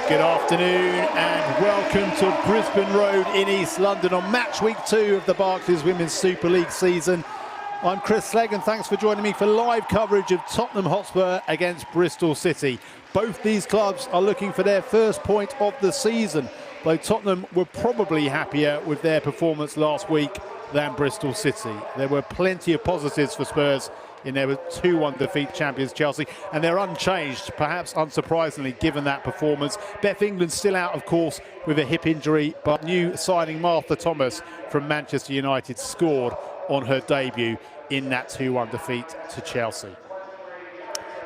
Good afternoon and welcome to Brisbane Road in East London on match week 2 of the Barclays Women's Super League season. I'm Chris Slegg and thanks for joining me for live coverage of Tottenham Hotspur against Bristol City. Both these clubs are looking for their first point of the season, though Tottenham were probably happier with their performance last week than Bristol City. There were plenty of positives for Spurs in their 2-1 defeat champions Chelsea, and they're unchanged, perhaps unsurprisingly, given that performance. Beth England's still out, of course, with a hip injury, but new signing Martha Thomas from Manchester United scored on her debut in that 2-1 defeat to Chelsea.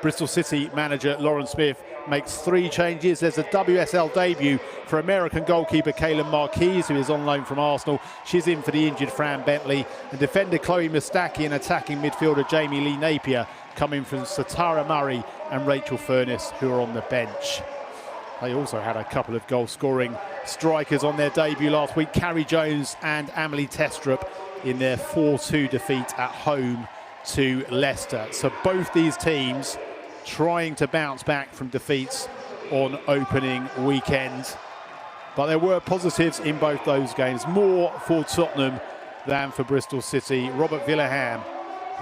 Bristol City manager Lauren Smith makes 3 changes. There's a WSL debut for American goalkeeper Kaylin Marquise, who is on loan from Arsenal. She's in for the injured Fran Bentley. And defender Chloe Mustaki and attacking midfielder Jamie Lee Napier coming from Satara Murray and Rachel Furness, who are on the bench. They also had a couple of goal-scoring strikers on their debut last week, Carrie Jones and Amelie Testrup, in their 4-2 defeat at home to Leicester. So both these teams trying to bounce back from defeats on opening weekend. But there were positives in both those games, more for Tottenham than for Bristol City. Robert Villahamn,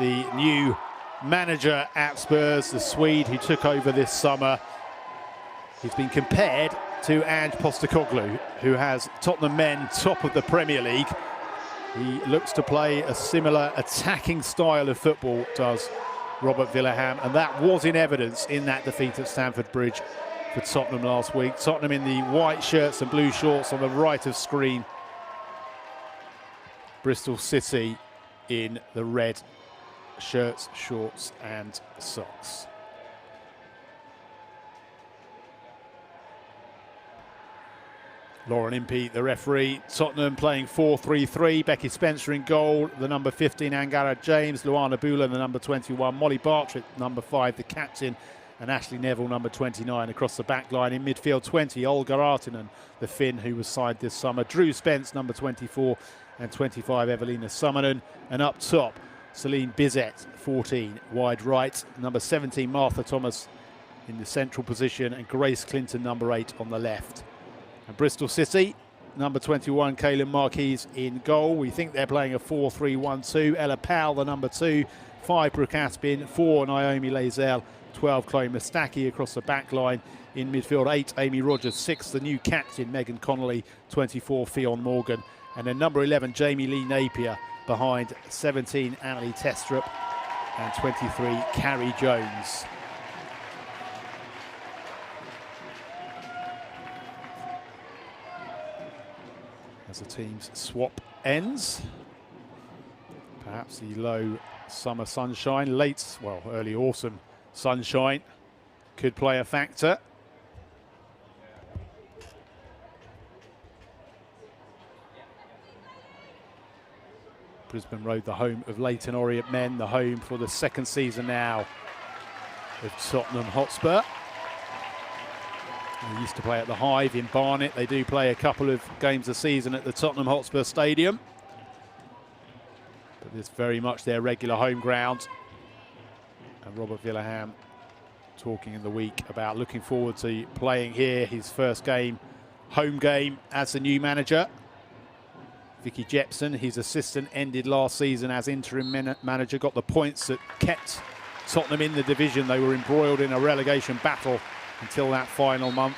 the new manager at Spurs, the Swede who took over this summer, he's been compared to Ange Postecoglou, who has Tottenham men top of the Premier League. He looks to play a similar attacking style of football, does Robert Villahamn, and that was in evidence in that defeat at Stamford Bridge for Tottenham last week. Tottenham in the white shirts and blue shorts on the right of screen. Bristol City in the red shirts, shorts and socks. Lauren Impey, the referee. Tottenham playing 4-3-3. Becky Spencer in goal. The number 15, Angara James. Luana Bula, the number 21. Molly Bartlett, number 5, the captain. And Ashley Neville, number 29, across the back line. In midfield, 20, Olga Artinen, the Finn who was signed this summer. Drew Spence, number 24. And 25, Evelina Summonen. And up top, Celine Bizet, 14, wide right. Number 17, Martha Thomas in the central position. And Grace Clinton, number 8, on the left. And Bristol City, number 21, Kaylin Marquise in goal. We think they're playing a 4-3-1-2. Ella Powell, the number 2. 5, Brooke Aspin. 4, Naomi Lazelle. 12, Chloe Mustaki across the back line. In midfield, 8, Amy Rogers. 6, the new captain, Megan Connolly. 24, Fionn Morgan. And then number 11, Jamie Lee Napier. Behind 17, Amelie Testrup. And 23, Carrie Jones. As the teams swap ends, perhaps the low summer sunshine, early autumn sunshine could play a factor. Brisbane Road, the home of Leyton Orient men, the home for the second season now of Tottenham Hotspur. They used to play at the Hive in Barnet. They do play a couple of games a season at the Tottenham Hotspur Stadium. But it's very much their regular home ground. And Robert Villahamn talking in the week about looking forward to playing here, his first game, home game as the new manager. Vicky Jepson, his assistant, ended last season as interim manager, got the points that kept Tottenham in the division. They were embroiled in a relegation battle until that final month,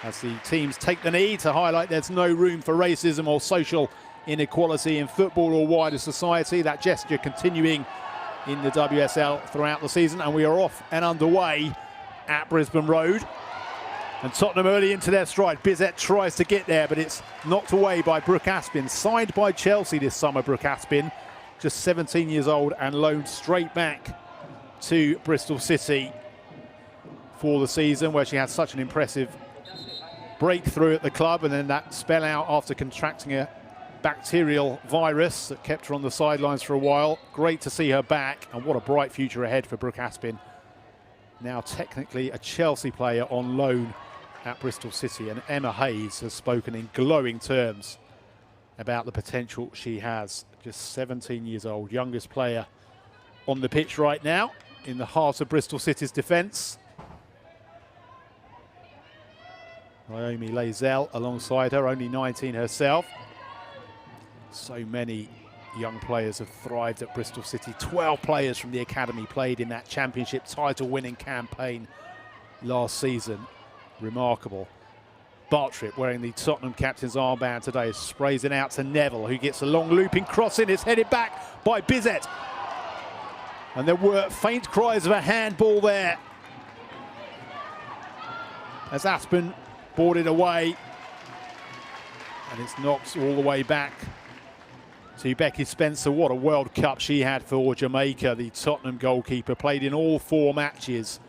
as the teams take the knee to highlight there's no room for racism or social inequality in football or wider society. That gesture continuing in the WSL throughout the season, and we are off and underway at Brisbane Road. And Tottenham early into their stride. Bizet tries to get there, but it's knocked away by Brooke Aspin. Signed by Chelsea this summer, Brooke Aspin, just 17 years old, and loaned straight back to Bristol City for the season, where she had such an impressive breakthrough at the club, and then that spell out after contracting a bacterial virus that kept her on the sidelines for a while. Great to see her back, and what a bright future ahead for Brooke Aspin. Now technically a Chelsea player on loan at Bristol City, and Emma Hayes has spoken in glowing terms about the potential she has. Just 17 years old, youngest player on the pitch right now in the heart of Bristol City's defence. Naomi Lazelle alongside her, only 19 herself. So many young players have thrived at Bristol City. 12 players from the academy played in that championship title-winning campaign last season. Remarkable. Bartrip wearing the Tottenham captain's armband today, sprays it out to Neville, who gets a long looping cross in. It's headed back by Bizet. And there were faint cries of a handball there as Aspen bought it away. And it's knocked all the way back to Becky Spencer. What a World Cup she had for Jamaica. The Tottenham goalkeeper played in all 4 matches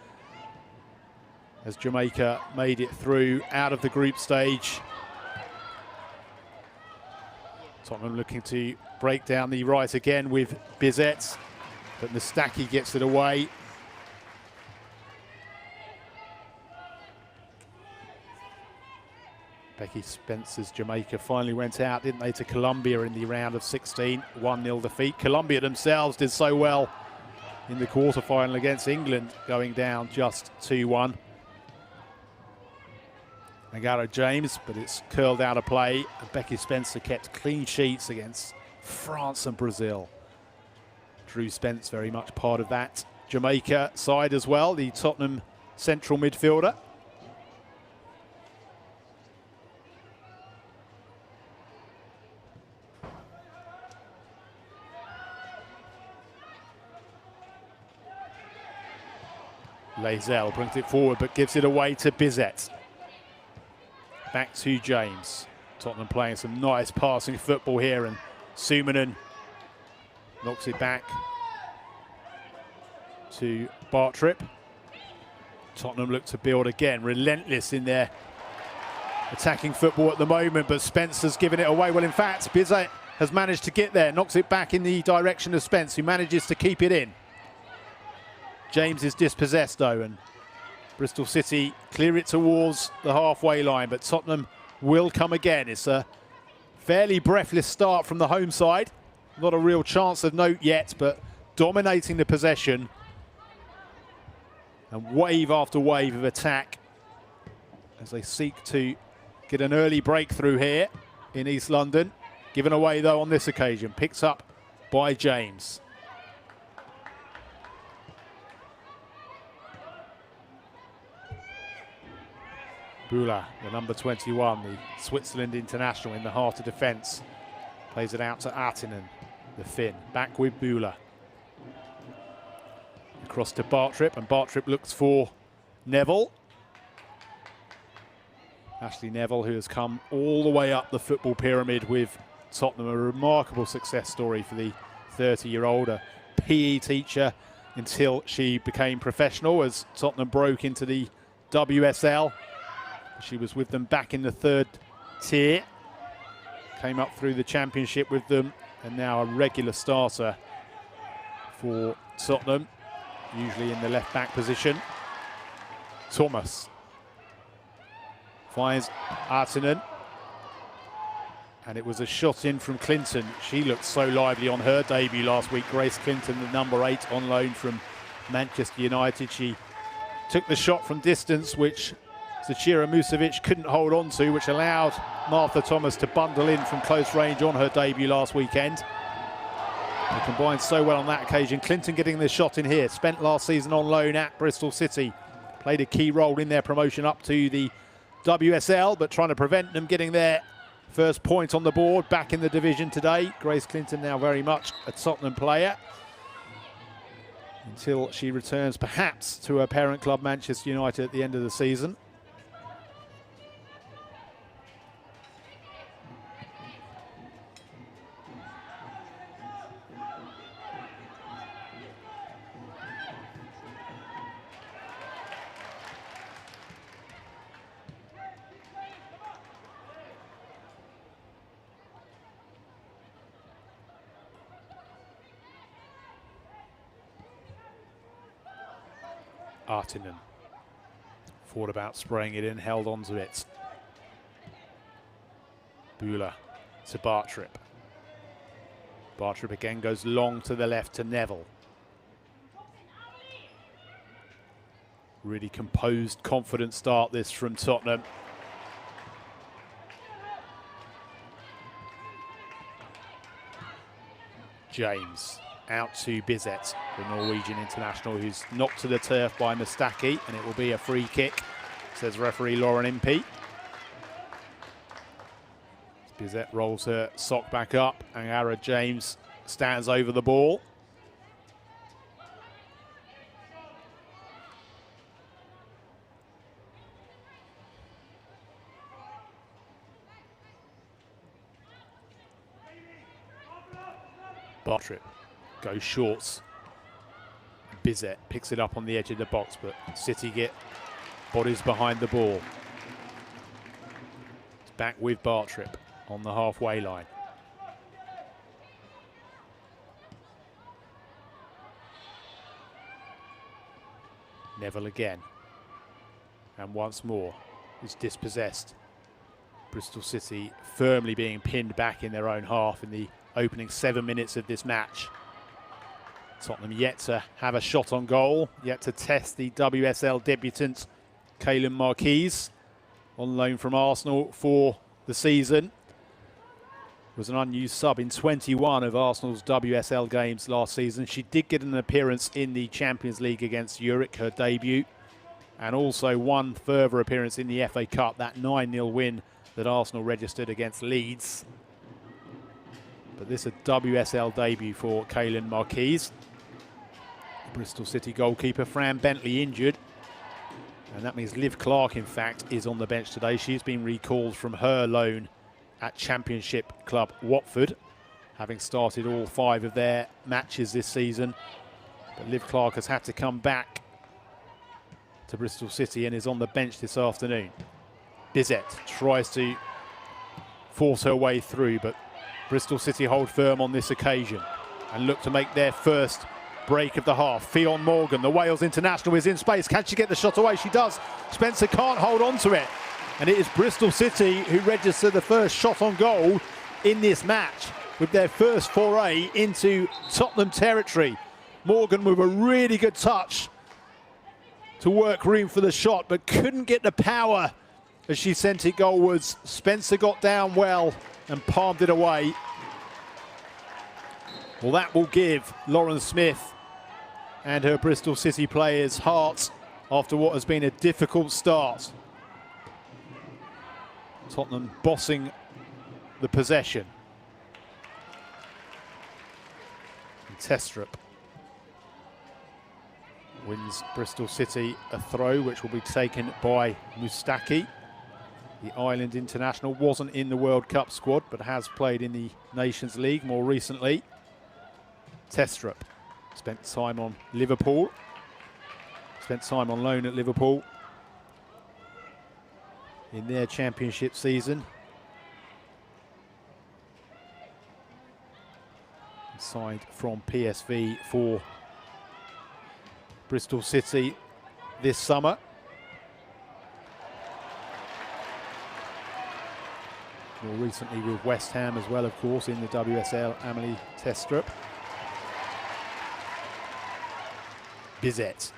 as Jamaica made it through out of the group stage. Tottenham looking to break down the right again with Bizet, but Nastaki gets it away. Becky Spencer's Jamaica finally went out, didn't they, to Colombia in the round of 16. 1-0 defeat. Colombia themselves did so well in the quarter-final against England, going down just 2-1. Nagaro James, but it's curled out of play. And Becky Spencer kept clean sheets against France and Brazil. Drew Spence very much part of that Jamaica side as well, the Tottenham central midfielder. Lazelle brings it forward but gives it away to Bizet. Back to James. Tottenham playing some nice passing football here, and Suominen knocks it back to Bartrip. Tottenham look to build again, relentless in their attacking football at the moment, but Spencer's given it away. Well, in fact, Bizet has managed to get there, knocks it back in the direction of Spence, who manages to keep it in. James is dispossessed though, and Bristol City clear it towards the halfway line, but Tottenham will come again. It's a fairly breathless start from the home side. Not a real chance of note yet, but dominating the possession. And wave after wave of attack as they seek to get an early breakthrough here in East London. Given away though on this occasion, picked up by James. Bula, the number 21, the Switzerland international in the heart of defence. Plays it out to Artinen, the Finn. Back with Bula. Across to Bartrip, and Bartrip looks for Neville. Ashley Neville, who has come all the way up the football pyramid with Tottenham. A remarkable success story for the 30-year-old, a PE teacher until she became professional as Tottenham broke into the WSL. She was with them back in the 3rd tier, came up through the championship with them, and now a regular starter for Tottenham, usually in the left-back position. Thomas finds Artinen, and it was a shot in from Clinton. She looked so lively on her debut last week. Grace Clinton, the number 8 on loan from Manchester United. She took the shot from distance, which Zachira Musovic couldn't hold on to, which allowed Martha Thomas to bundle in from close range on her debut last weekend. They combined so well on that occasion. Clinton getting the shot in here. Spent last season on loan at Bristol City. Played a key role in their promotion up to the WSL, but trying to prevent them getting their first point on the board back in the division today. Grace Clinton now very much a Tottenham player, until she returns perhaps to her parent club Manchester United at the end of the season. Artinen thought about spraying it in, held onto it. Bula to Bartrip. Bartrip again goes long to the left to Neville. Really composed, confident start this from Tottenham. James out to Bizet, the Norwegian international, who's knocked to the turf by Mustaki, and it will be a free kick, says referee Lauren Impey. Bizet rolls her sock back up, and Ara James stands over the ball. Bartrip goes shorts. Bizet picks it up on the edge of the box, but City get bodies behind the ball. It's back with Bartrip on the halfway line. Neville again. And once more is dispossessed. Bristol City firmly being pinned back in their own half in the opening 7 minutes of this match. Tottenham yet to have a shot on goal, yet to test the WSL debutant Kaylin Marquise, on loan from Arsenal for the season. Was an unused sub in 21 of Arsenal's WSL games last season. She did get an appearance in the Champions League against Zurich, her debut, and also one further appearance in the FA Cup, that 9-0 win that Arsenal registered against Leeds. But this is a WSL debut for Kaylin Marquise. Bristol City goalkeeper Fran Bentley injured, and that means Liv Clark, in fact, is on the bench today. She's been recalled from her loan at Championship club Watford, having started all 5 of their matches this season. But Liv Clark has had to come back to Bristol City and is on the bench this afternoon. Bizet tries to force her way through, but Bristol City hold firm on this occasion and look to make their first break of the half. Fionn Morgan, the Wales international, is in space. Can she get the shot away? She does. Spencer can't hold on to it. And it is Bristol City who register the first shot on goal in this match with their first foray into Tottenham territory. Morgan with a really good touch to work room for the shot, but couldn't get the power as she sent it goalwards. Spencer got down well and palmed it away. Well, that will give Lauren Smith and her Bristol City players heart after what has been a difficult start. Tottenham bossing the possession. And Testrup wins Bristol City a throw, which will be taken by Mustaki. The Ireland international wasn't in the World Cup squad, but has played in the Nations League more recently. Testrup spent time on Liverpool, spent time on loan at Liverpool in their championship season. Signed from PSV for Bristol City this summer. More recently with West Ham as well, of course, in the WSL, Amelie Testrup. Bizet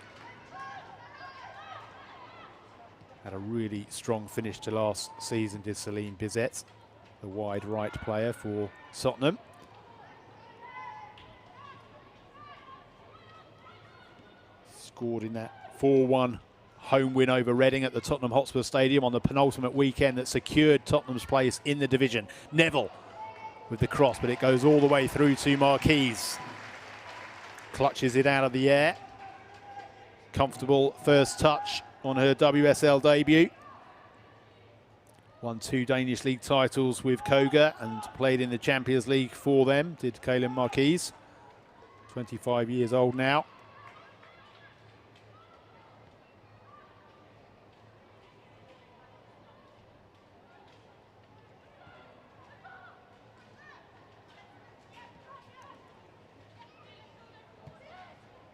had a really strong finish to last season, did Celine Bizet, the wide right player for Tottenham. Scored in that 4-1 home win over Reading at the Tottenham Hotspur Stadium on the penultimate weekend that secured Tottenham's place in the division. Neville with the cross, but it goes all the way through to Marquise. Clutches it out of the air. Comfortable first touch on her WSL debut. Won 2 Danish League titles with Koga and played in the Champions League for them, did Kaylin Marquise. 25 years old now.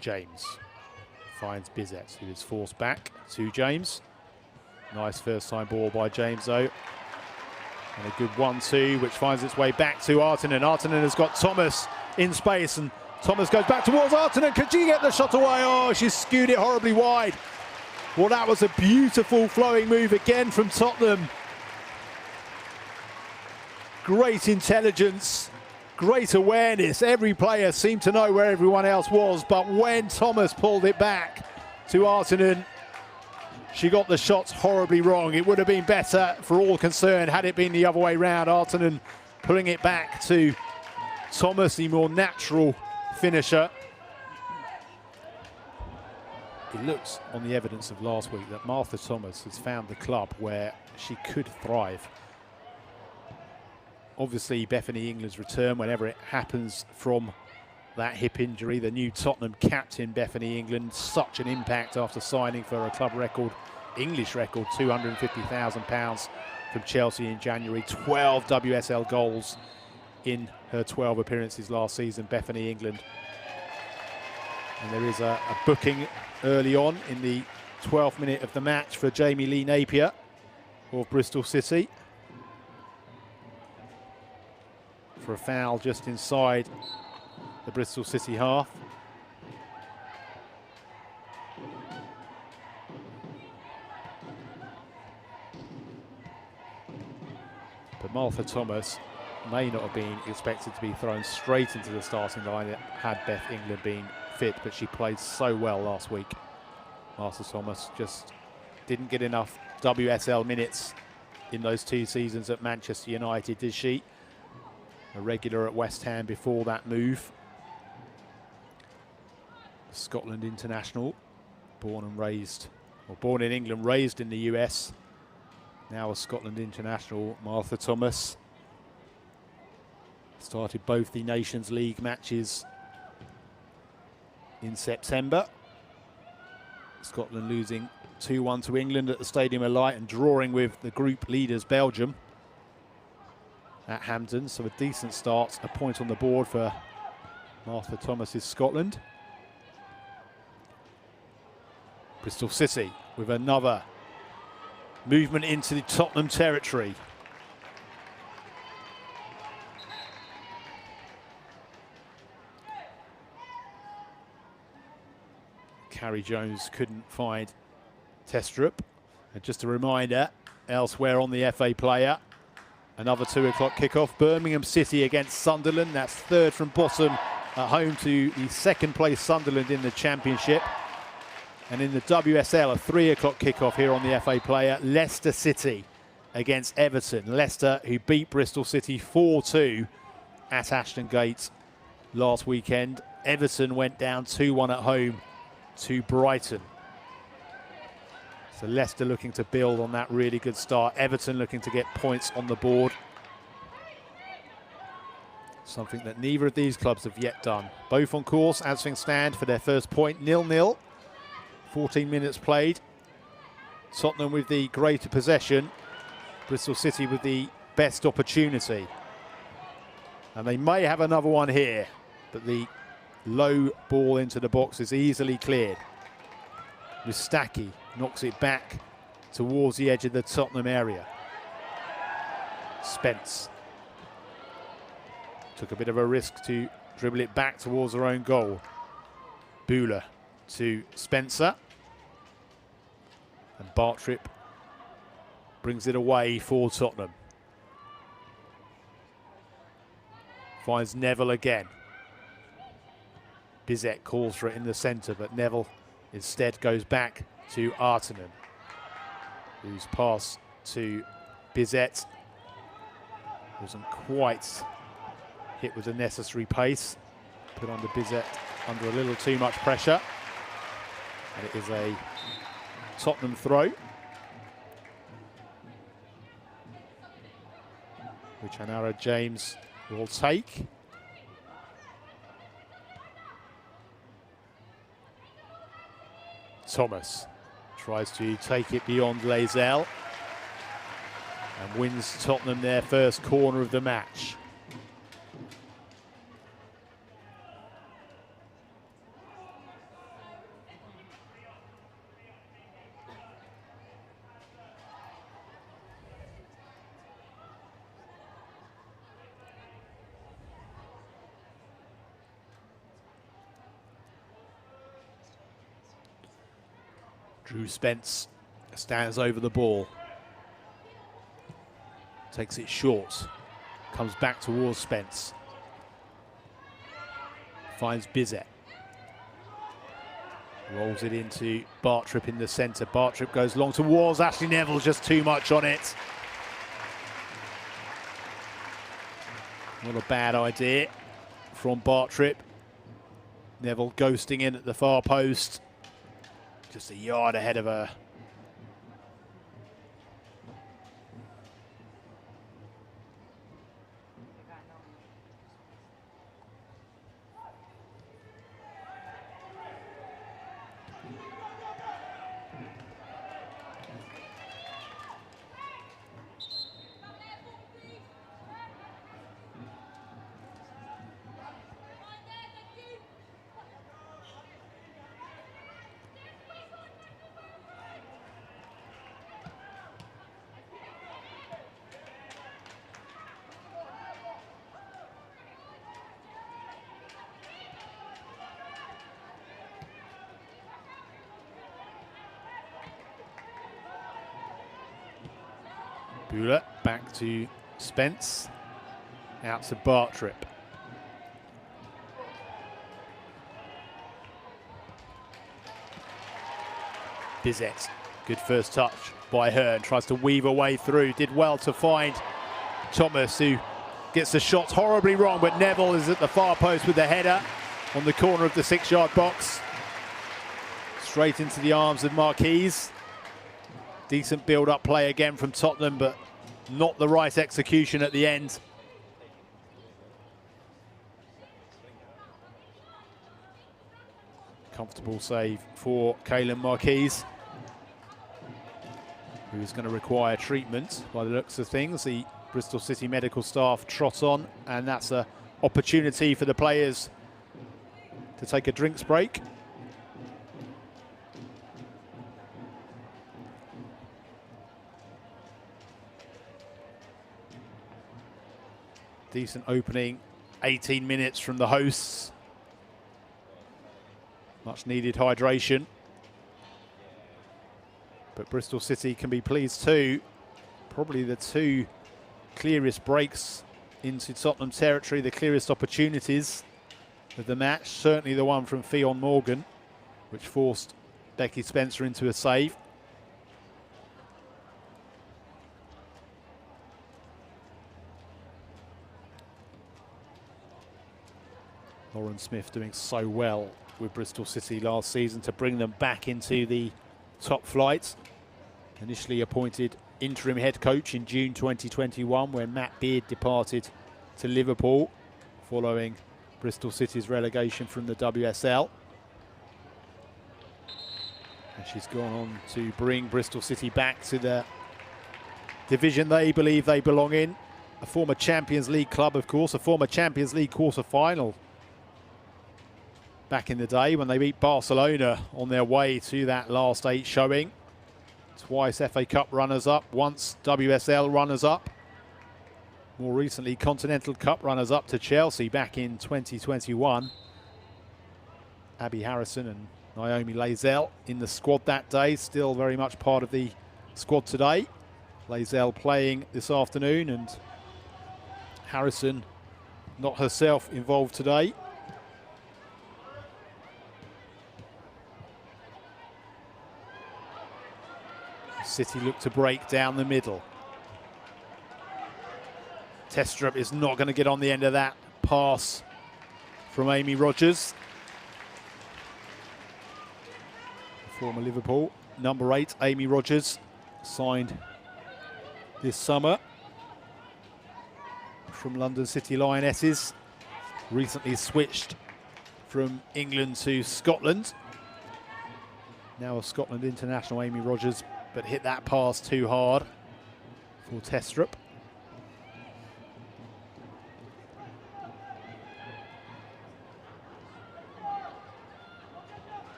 James finds Bizet, who is forced back to James. Nice first time ball by James though. And a good 1-2 which finds its way back to Artinen. Artinen has got Thomas in space and Thomas goes back towards Artinen. Can she get the shot away? Oh, she's skewed it horribly wide. Well, that was a beautiful flowing move again from Tottenham. Great intelligence great awareness. Every player seemed to know where everyone else was, but when Thomas pulled it back to Artinen, she got the shots horribly wrong. It would have been better for all concerned had it been the other way round. Artinen pulling it back to Thomas, the more natural finisher. It looks on the evidence of last week that Martha Thomas has found the club where she could thrive. Obviously, Bethany England's return, whenever it happens from that hip injury, the new Tottenham captain, Bethany England, such an impact after signing for a club record, English record, £250,000 from Chelsea in January. 12 WSL goals in her 12 appearances last season, Bethany England. And there is a booking early on in the 12th minute of the match for Jamie Lee Napier of Bristol City, for a foul just inside the Bristol City half. But Martha Thomas may not have been expected to be thrown straight into the starting line had Beth England been fit, but she played so well last week. Martha Thomas just didn't get enough WSL minutes in those 2 seasons at Manchester United, did she? A regular at West Ham before that move. Scotland international, born and raised, or born in England, raised in the US. Now a Scotland international, Martha Thomas. Started both the Nations League matches in September. Scotland losing 2-1 to England at the Stadium of Light and drawing with the group leaders Belgium at Hampden. So a decent start, a point on the board for Martha Thomas's Scotland. Bristol City with another movement into the Tottenham territory. Carrie Jones couldn't find Testrup. And just a reminder, elsewhere on the FA player, another 2 o'clock kickoff. Birmingham City against Sunderland. That's third from bottom at home to the second place Sunderland in the Championship. And in the WSL, a 3 o'clock kickoff here on the FA player. Leicester City against Everton. Leicester, who beat Bristol City 4-2 at Ashton Gate last weekend. Everton went down 2-1 at home to Brighton. So Leicester looking to build on that really good start. Everton looking to get points on the board. Something that neither of these clubs have yet done. Both on course as things stand for their first point, 0-0. 14 minutes played. Tottenham with the greater possession. Bristol City with the best opportunity. And they may have another one here, but the low ball into the box is easily cleared. Mustaki knocks it back towards the edge of the Tottenham area. Spence took a bit of a risk to dribble it back towards her own goal. Buehler to Spencer. And Bartrip brings it away for Tottenham. Finds Neville again. Bizet calls for it in the centre, but Neville instead goes back to Artinen, whose pass to Bizet wasn't quite hit with the necessary pace. Put under Bizet under a little too much pressure. And it is a Tottenham throw, which Anara James will take. Thomas tries to take it beyond Lazell and wins Tottenham their first corner of the match. Drew Spence stands over the ball. Takes it short. Comes back towards Spence. Finds Bizet. Rolls it into Bartrip in the centre. Bartrip goes long towards Ashley Neville, just too much on it. Not a bad idea from Bartrip. Neville ghosting in at the far post. Just a yard ahead of her. Buller back to Spence, out to Bartrip. Bizet, good first touch by her, and tries to weave her way through. Did well to find Thomas, who gets the shots horribly wrong, but Neville is at the far post with the header on the corner of the 6-yard box. Straight into the arms of Marquise. Decent build-up play again from Tottenham, but not the right execution at the end. Comfortable save for Kaylin Marquise, who is going to require treatment by the looks of things. The Bristol City medical staff trot on, and that's an opportunity for the players to take a drinks break. Decent opening, 18 minutes from the hosts. Much needed hydration. But Bristol City can be pleased too. Probably the two clearest breaks into Tottenham territory, the clearest opportunities of the match. Certainly the one from Fionn Morgan, which forced Becky Spencer into a save. Lauren Smith doing so well with Bristol City last season to bring them back into the top flight. Initially appointed interim head coach in June 2021 when Matt Beard departed to Liverpool following Bristol City's relegation from the WSL. And she's gone on to bring Bristol City back to the division they believe they belong in. A former Champions League club, of course, a former Champions League quarter-final back in the day when they beat Barcelona on their way to that last 8 showing. Twice FA Cup runners-up, once WSL runners-up. More recently, Continental Cup runners-up to Chelsea back in 2021. Abby Harrison and Naomi Lazelle in the squad that day, still very much part of the squad today. Lazelle playing this afternoon and Harrison not herself involved today. City look to break down the middle. Testrup is not going to get on the end of that pass from Amy Rogers. Former Liverpool number 8, Amy Rogers, signed this summer from London City Lionesses. Recently switched from England to Scotland. Now a Scotland international, Amy Rogers, but hit that pass too hard for Testrup.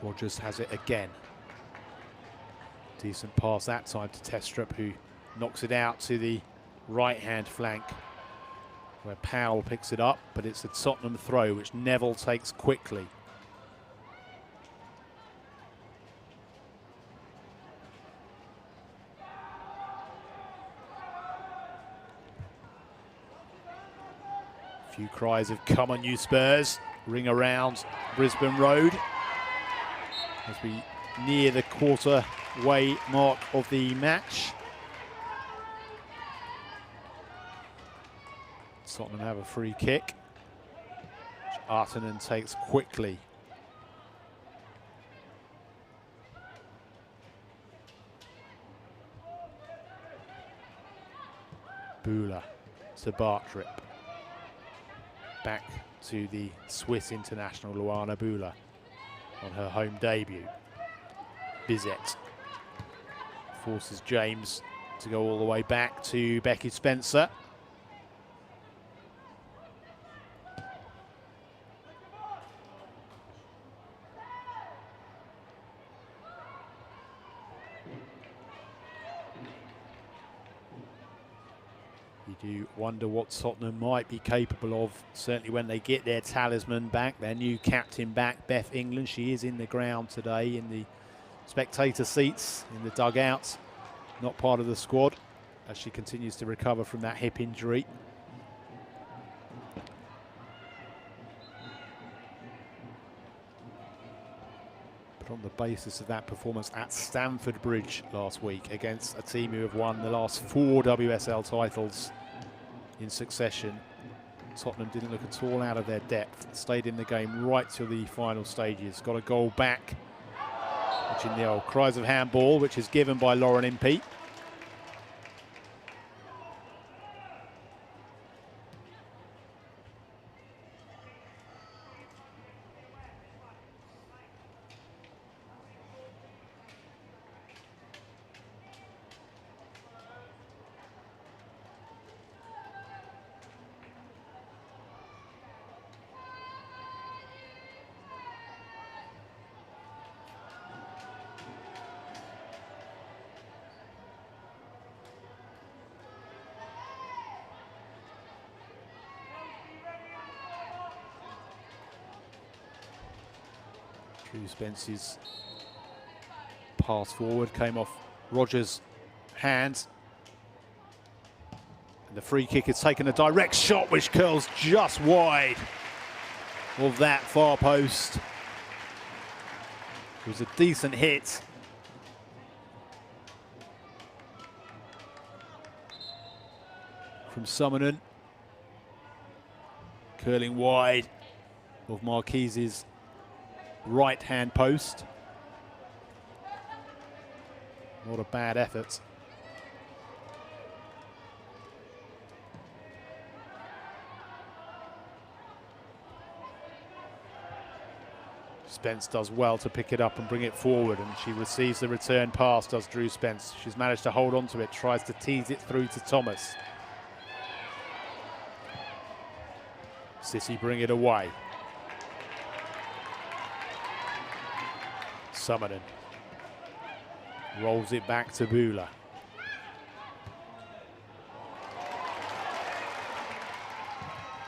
Rogers has it again. Decent pass that time to Testrup, who knocks it out to the right-hand flank, where Powell picks it up, but it's a Tottenham throw, which Neville takes quickly. A few cries of "come on you Spurs" ring around Brisbane Road as we near the quarter-way mark of the match. Tottenham have a free kick, which Artinen takes quickly. Bula to Bartrip. Back to the Swiss international Luana Bula on her home debut. Bizet forces James to go all the way back to Becky Spencer. You do wonder what Tottenham might be capable of, certainly when they get their talisman back, their new captain back, Beth England. She is in the ground today in the spectator seats, in the dugouts, not part of the squad as she continues to recover from that hip injury. But on the basis of that performance at Stamford Bridge last week against a team who have won the last 4 WSL titles in succession, Tottenham didn't look at all out of their depth, stayed in the game right till the final stages, got a goal back, which in the old cries of handball, which is given by Lauren Impey. Drew Spence's pass forward came off Rogers' hands. And the free kick has taken a direct shot which curls just wide of that far post. It was a decent hit. From Summonen. Curling wide of Marquise's right-hand post. Not a bad effort. Spence does well to pick it up and bring it forward, and she receives the return pass, does Drew Spence. She's managed to hold on to it, tries to tease it through to Thomas. City bring it away. Summonen rolls it back to Bula.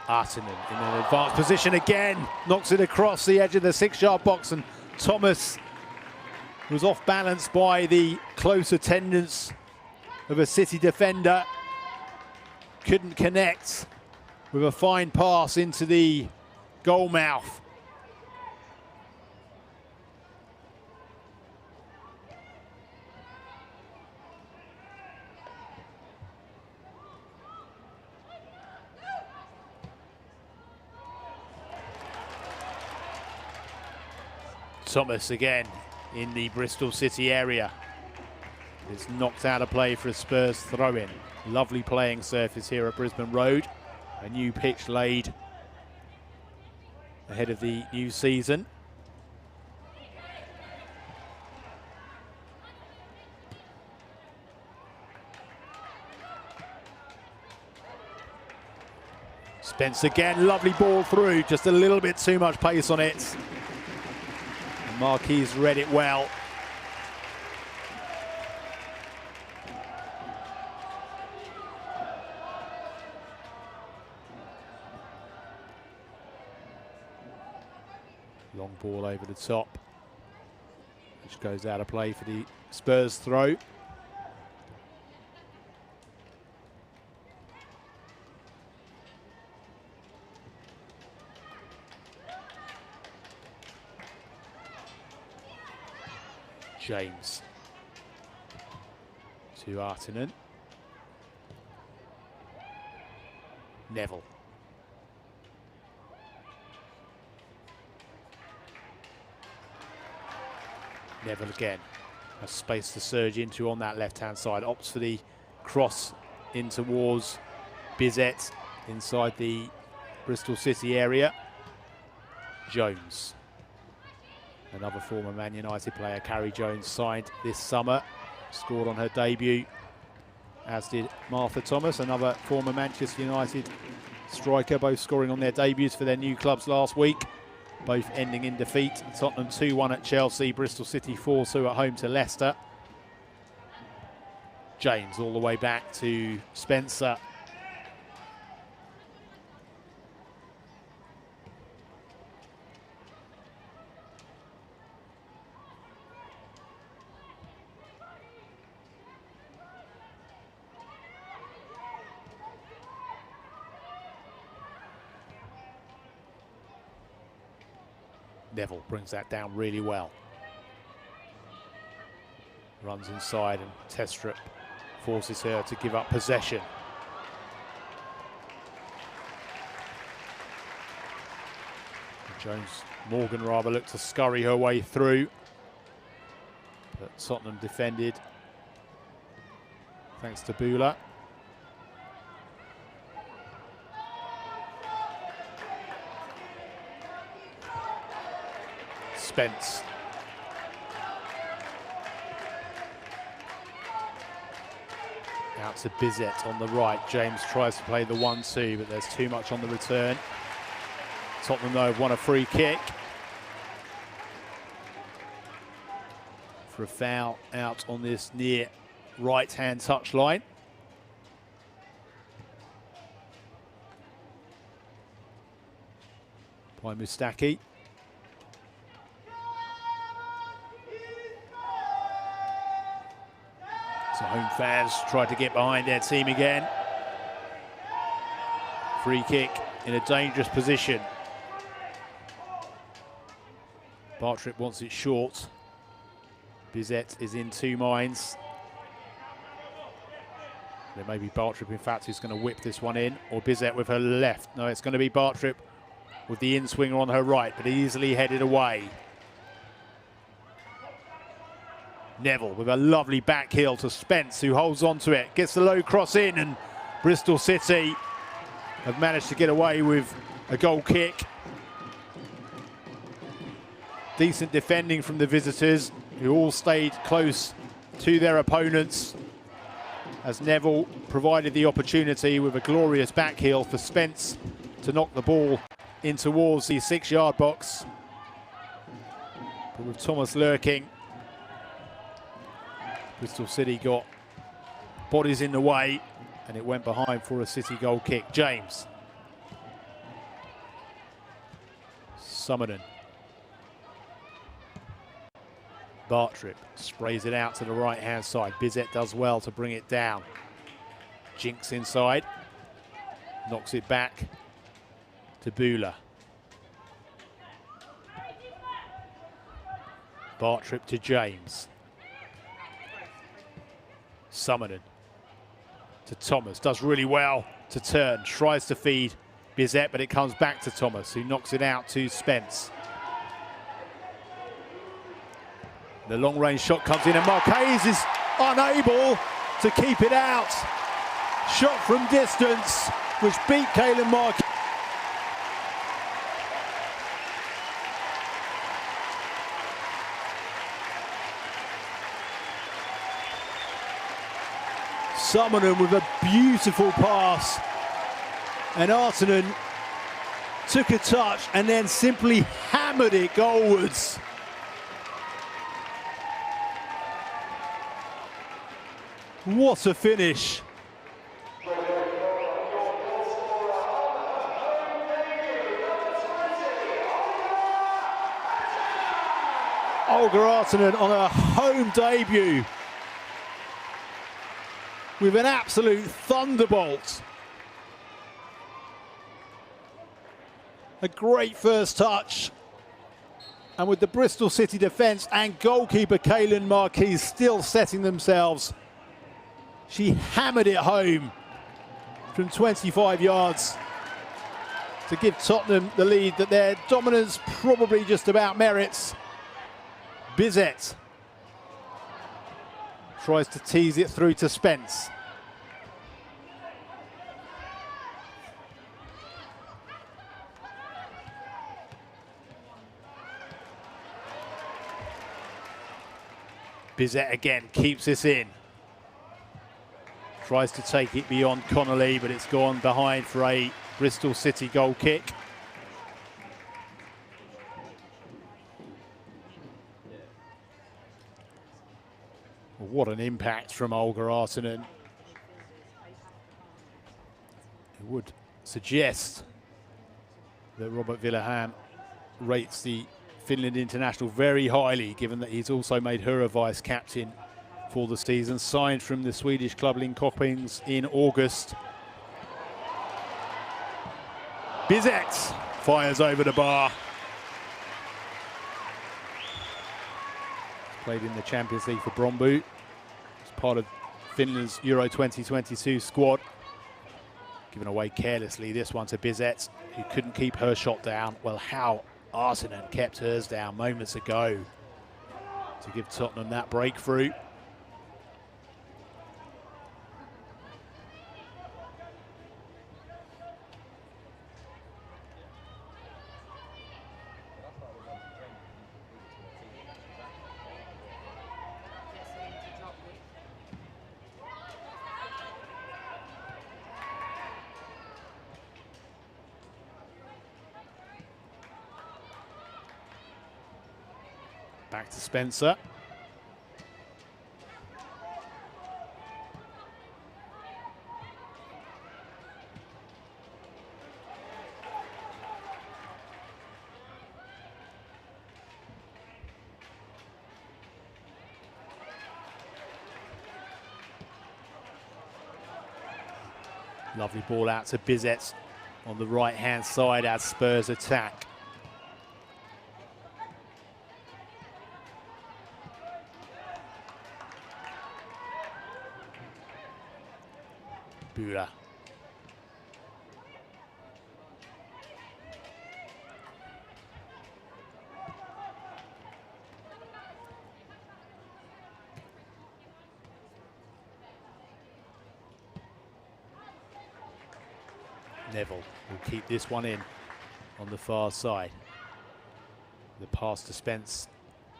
Artinen in an advanced position again, knocks it across the edge of the 6-yard box, and Thomas was off balance by the close attendance of a City defender. Couldn't connect with a fine pass into the goal mouth. Thomas again in the Bristol City area. It's knocked out of play for a Spurs throw-in. Lovely playing surface here at Brisbane Road. A new pitch laid ahead of the new season. Spence again, lovely ball through, just a little bit too much pace on it. Marquise read it well. Long ball over the top, which goes out of play for the Spurs throw. James to Artinen. Neville. Neville again. Has space to surge into on that left-hand side. Opts for the cross in towards Bizet inside the Bristol City area. Jones. Another former Man United player, Carrie Jones, signed this summer. Scored on her debut, as did Martha Thomas, another former Manchester United striker, both scoring on their debuts for their new clubs last week. Both ending in defeat. Tottenham 2-1 at Chelsea, Bristol City 4-2 at home to Leicester. James all the way back to Spencer. Neville brings that down really well. Runs inside and Testrup forces her to give up possession. Morgan rather looked to scurry her way through, but Tottenham defended thanks to Bula. Spence. Out to Bizet on the right. James tries to play the 1-2, but there's too much on the return. Tottenham, though, have won a free kick for a foul out on this near right-hand touchline. By Mustaki. So home fans tried to get behind their team again. Free kick in a dangerous position. Bartrip wants it short. Bizet is in two minds. There may be Bartrip, in fact, who's going to whip this one in, or Bizet with her left. No, it's going to be Bartrip with the in-swinger on her right, but easily headed away. Neville with a lovely back heel to Spence, who holds on to it, gets the low cross in, and Bristol City have managed to get away with a goal kick. Decent defending from the visitors, who all stayed close to their opponents, as Neville provided the opportunity with a glorious back heel for Spence to knock the ball in towards the 6-yard box. But with Thomas lurking, Bristol City got bodies in the way, and it went behind for a City goal kick. James. Summerton. Bartrip sprays it out to the right-hand side. Bizet does well to bring it down. Jinks inside. Knocks it back to Bula. Bartrip to James. Summerton to Thomas, does really well to turn, tries to feed Bizet, but it comes back to Thomas, who knocks it out to Spence. The long-range shot comes in, and Marquez is unable to keep it out. Shot from distance, which beat Kaylin Marquez. Summerton with a beautiful pass, and Artinen took a touch and then simply hammered it goalwards. What a finish. Olga Artinen on her home debut with an absolute thunderbolt. A great first touch, And with the Bristol City defence and goalkeeper Kaylin Marquis still setting themselves, she hammered it home from 25 yards to give Tottenham the lead that their dominance probably just about merits. Bizet tries to tease it through to Spence. Bizet again keeps this in. Tries to take it beyond Connolly, but it's gone behind for a Bristol City goal kick. What an impact from Olga Artinen. It would suggest that Robert Villahamn rates the Finland international very highly, given that he's also made her a vice-captain for the season, signed from the Swedish club Linköping in August. Bizet fires over the bar. Played in the Champions League for Brøndby. It's part of Finland's Euro 2022 squad. Given away carelessly, this one to Bizet, who couldn't keep her shot down. Well, how Artinen kept hers down moments ago to give Tottenham that breakthrough. Back to Spencer. Lovely ball out to Bizet on the right-hand side as Spurs attack. Bula. Neville will keep this one in on the far side. The pass to Spence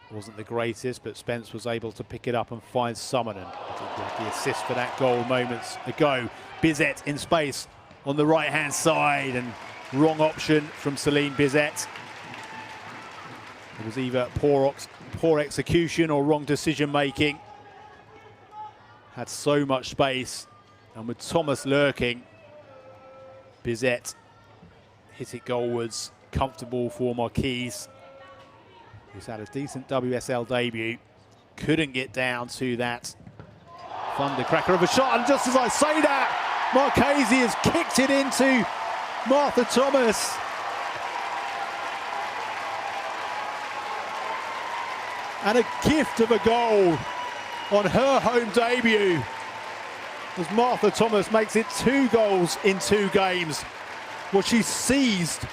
wasn't the greatest, but Spence was able to pick it up and find Summonen. The assist for that goal moments ago. Bizet in space on the right-hand side, and wrong option from Celine Bizet. It was either poor execution or wrong decision-making. Had so much space, and with Thomas lurking, Bizet hit it goalwards. Comfortable for Marquis, who's had a decent WSL debut. Couldn't get down to that thundercracker of a shot, and just as I say that, Marchese has kicked it into Martha Thomas. And a gift of a goal on her home debut, as Martha Thomas makes it 2 goals in 2 games. Well, she seized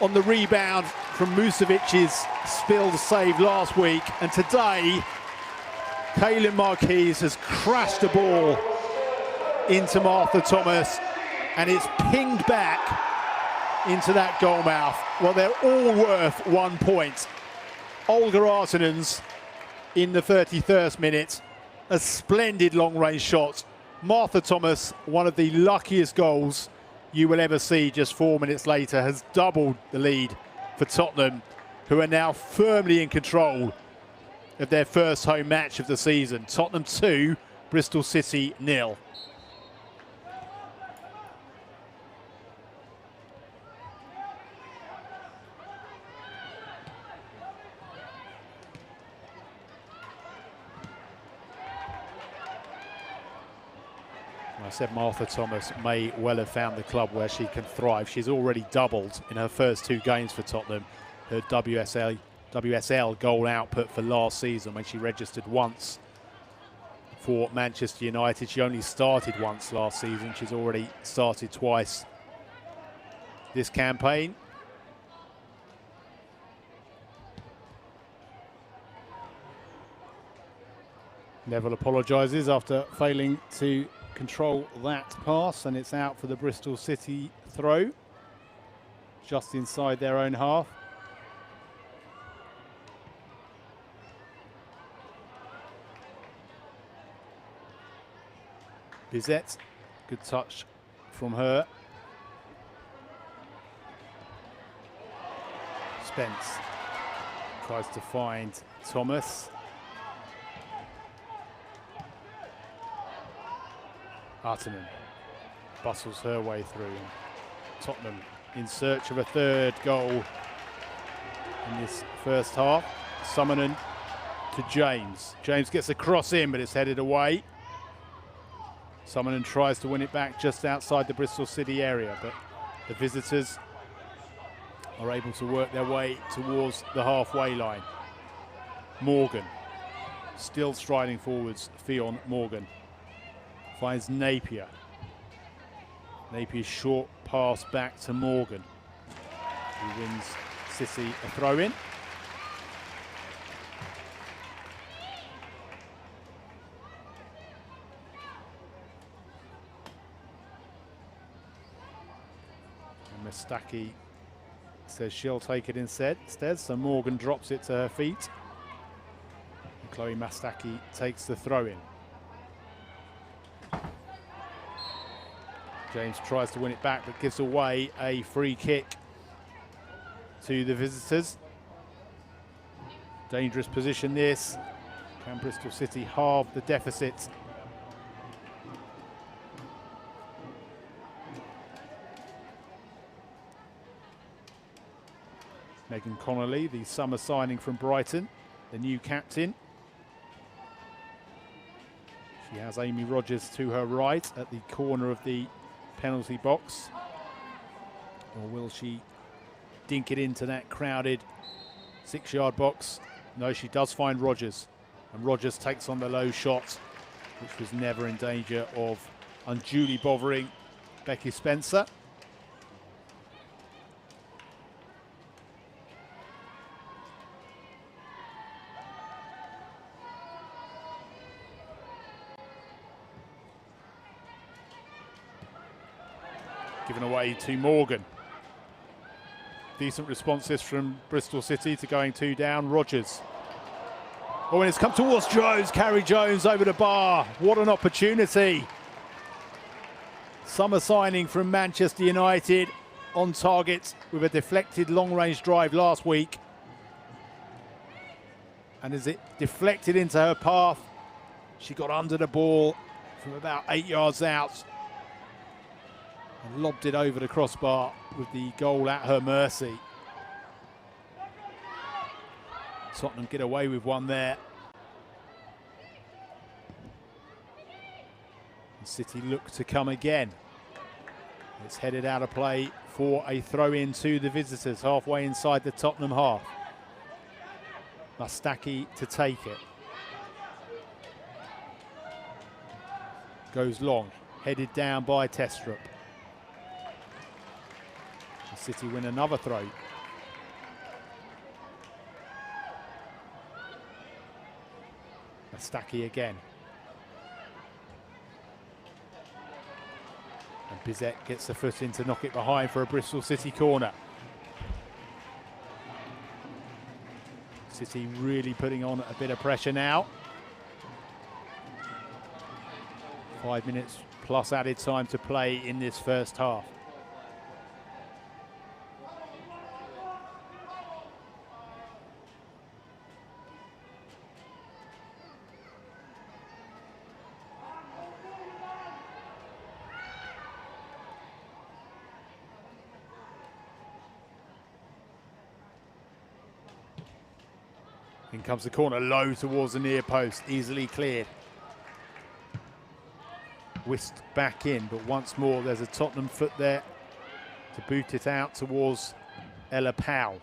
on the rebound from Musevic's spilled save last week, and today Kaylin Marquis has crashed the ball into Martha Thomas, and it's pinged back into that goal mouth. Well, they're all worth 1 point. Olga Artinen's in the 33rd minute, a splendid long-range shot. Martha Thomas, one of the luckiest goals you will ever see just 4 minutes later, has doubled the lead for Tottenham, who are now firmly in control of their first home match of the season. Tottenham 2, Bristol City 0. I said Martha Thomas may well have found the club where she can thrive. She's already doubled in her first 2 games for Tottenham, her WSL WSL goal output for last season when she registered once for Manchester United. She only started once last season. She's already started twice this campaign. Neville apologises after failing to control that pass, and it's out for the Bristol City throw, just inside their own half. Bizet, good touch from her. Spence tries to find Thomas. Artanen bustles her way through. Tottenham in search of a third goal in this first half. Summonen to James. James gets a cross in, but it's headed away. Summonen tries to win it back just outside the Bristol City area, but the visitors are able to work their way towards the halfway line. Morgan, still striding forwards, Fionn Morgan. Finds Napier. Napier's short pass back to Morgan, who wins City a throw-in. And Mustaki says she'll take it instead, so Morgan drops it to her feet. And Chloe Mustaki takes the throw-in. James tries to win it back, but gives away a free kick to the visitors. Dangerous position this. Can Bristol City halve the deficit? Megan Connolly, the summer signing from Brighton, the new captain. She has Amy Rogers to her right at the corner of the penalty box. Or will she dink it into that crowded 6-yard box? No, she does find Rogers. And Rogers takes on the low shot, which was never in danger of unduly bothering Becky Spencer. Given away to Morgan. Decent responses from Bristol City to going 2 down. Rogers. Oh, and it's come towards Jones. Carrie Jones over the bar. What an opportunity. Summer signing from Manchester United on target with a deflected long-range drive last week. And as it deflected into her path, she got under the ball from about 8 yards out and lobbed it over the crossbar with the goal at her mercy. Tottenham get away with one there. And City look to come again. It's headed out of play for a throw-in to the visitors, halfway inside the Tottenham half. Mustaki to take it. Goes long, headed down by Testrup. City win another throw. Mustaki again. And Bizet gets the foot in to knock it behind for a Bristol City corner. City really putting on a bit of pressure now. 5 minutes plus added time to play in this first half. In comes the corner, low towards the near post, easily cleared. Whisked back in, but once more there's a Tottenham foot there to boot it out towards Ella Powell.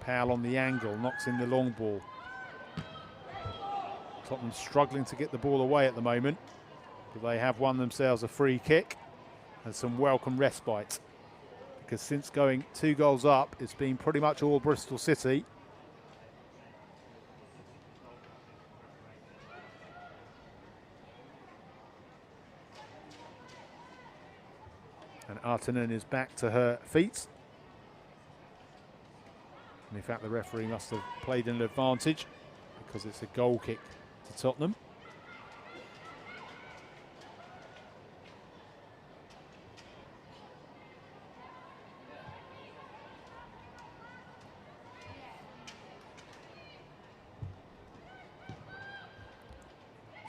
Powell on the angle, knocks in the long ball. Tottenham struggling to get the ball away at the moment, but they have won themselves a free kick and some welcome respite, because since going 2 goals up, it's been pretty much all Bristol City. And Artinen is back to her feet. And in fact, the referee must have played an advantage because it's a goal kick to Tottenham.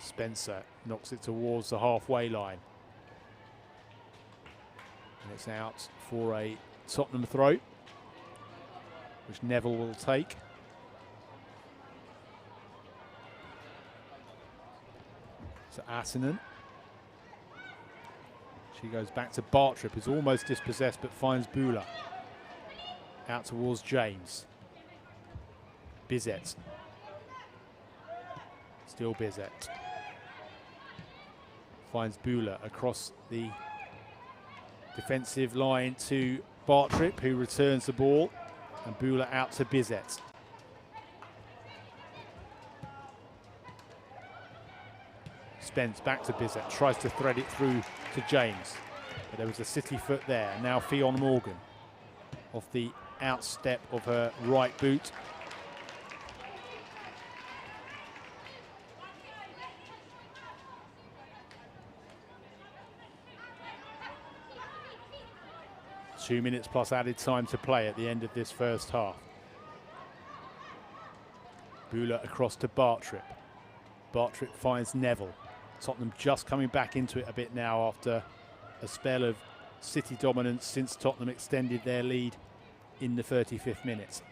Spencer knocks it towards the halfway line. And it's out for a Tottenham throw, which Neville will take. So Artinen. She goes back to Bartrip, who's almost dispossessed but finds Bula. Out towards James. Bizet. Still Bizet. Finds Bula across the defensive line to Bartrip, who returns the ball, and Bula out to Bizet. Spence back to Bizet, tries to thread it through to James, but there was a City foot there. Now Fionn Morgan off the outstep of her right boot. Two minutes plus added time to play at the end of this first half. Bula across to Bartrip. Bartrip finds Neville. Tottenham just coming back into it a bit now after a spell of City dominance since Tottenham extended their lead in the 35th minute.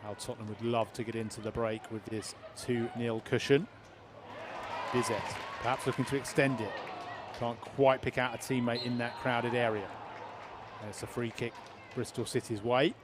How Tottenham would love to get into the break with this 2-0 cushion. Bizet perhaps looking to extend it. Can't quite pick out a teammate in that crowded area. And it's a free kick Bristol City's way.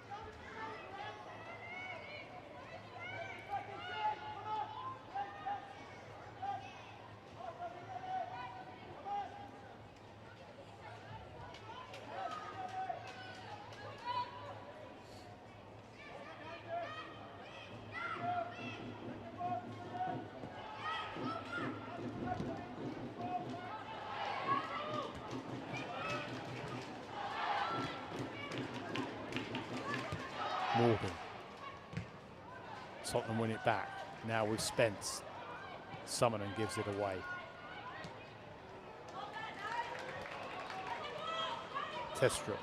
Morgan. Tottenham win it back. Now with Spence. Summonen gives it away. Testrup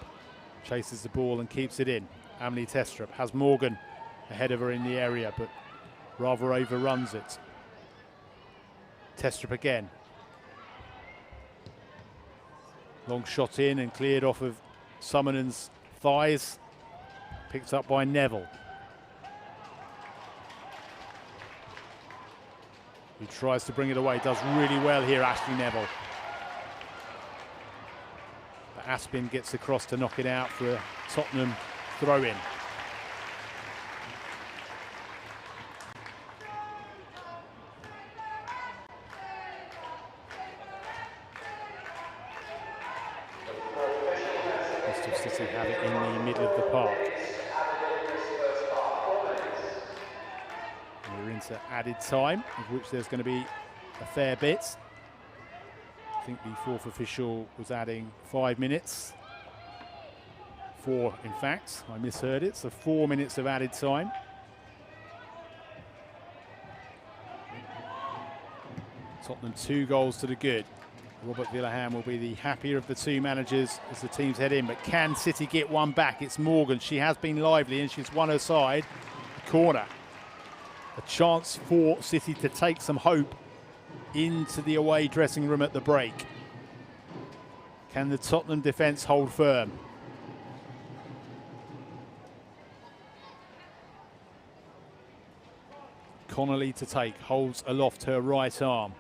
chases the ball and keeps it in. Amelie Testrup has Morgan ahead of her in the area, but rather overruns it. Testrup again. Long shot in and cleared off of Summonen's thighs. Picked up by Neville, who tries to bring it away. Does really well here, Ashley Neville. But Aspin gets across to knock it out for a Tottenham throw-in. Bristol City have it in the middle of the park. We're into added time, of which there's going to be a fair bit. I think the fourth official was adding 5 minutes. 4, in fact. I misheard it. So 4 minutes of added time. Tottenham 2 goals to the good. Robert Villahan will be the happier of the two managers as the teams head in. But can City get one back? It's Morgan. She has been lively and she's won her side. Corner. A chance for City to take some hope into the away dressing room at the break. Can the Tottenham defence hold firm? Connolly to take, holds aloft her right arm.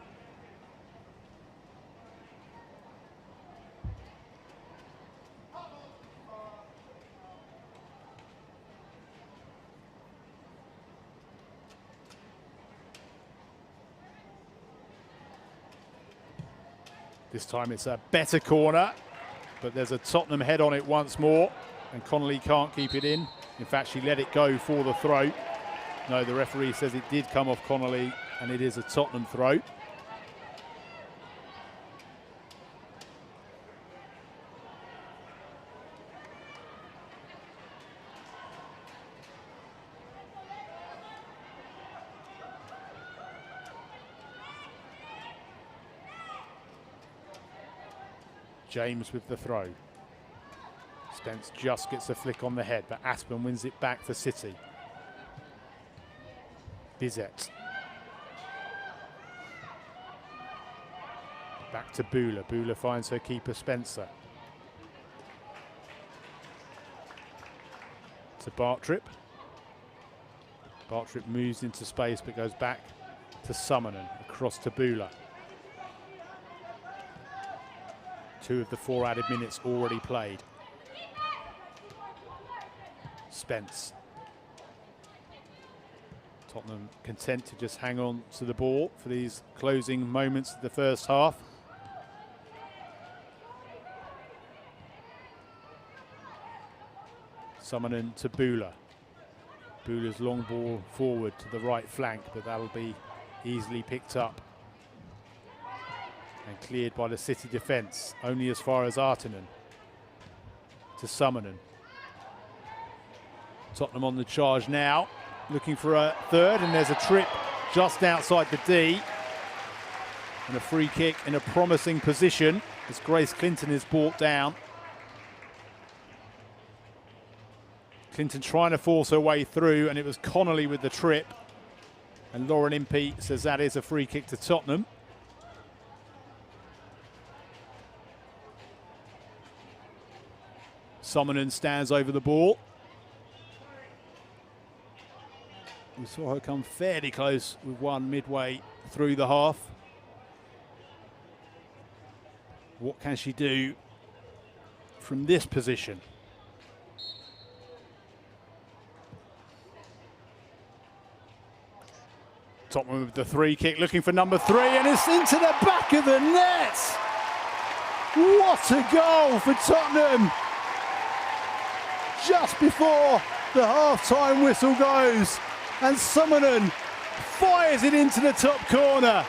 This time it's a better corner, but there's a Tottenham head on it once more, and Connolly can't keep it in. In fact, she let it go for the throw. No, the referee says it did come off Connolly, and it is a Tottenham throw. James with the throw. Spence just gets a flick on the head, but Aspen wins it back for City. Bizet. Back to Bula. Bula finds her keeper Spencer. To Bartrip. Bartrip moves into space but goes back to Summonen. Across to Bula. 2 of the 4 added minutes already played. Spence. Tottenham content to just hang on to the ball for these closing moments of the first half. Summonen to Bula. Bula's long ball forward to the right flank, but that'll be easily picked up and cleared by the City defence, only as far as Artinen. To Summonen. Tottenham on the charge now, looking for a third, and there's a trip just outside the D. And a free kick in a promising position as Grace Clinton is brought down. Clinton trying to force her way through, and it was Connolly with the trip. And Lauren Impey says that is a free kick to Tottenham. Summonen stands over the ball. We saw her come fairly close with one midway through the half. What can she do from this position? Tottenham with the free kick, looking for number 3, and it's into the back of the net. What a goal for Tottenham. Just before the half-time whistle goes, and Summonen fires it into the top corner.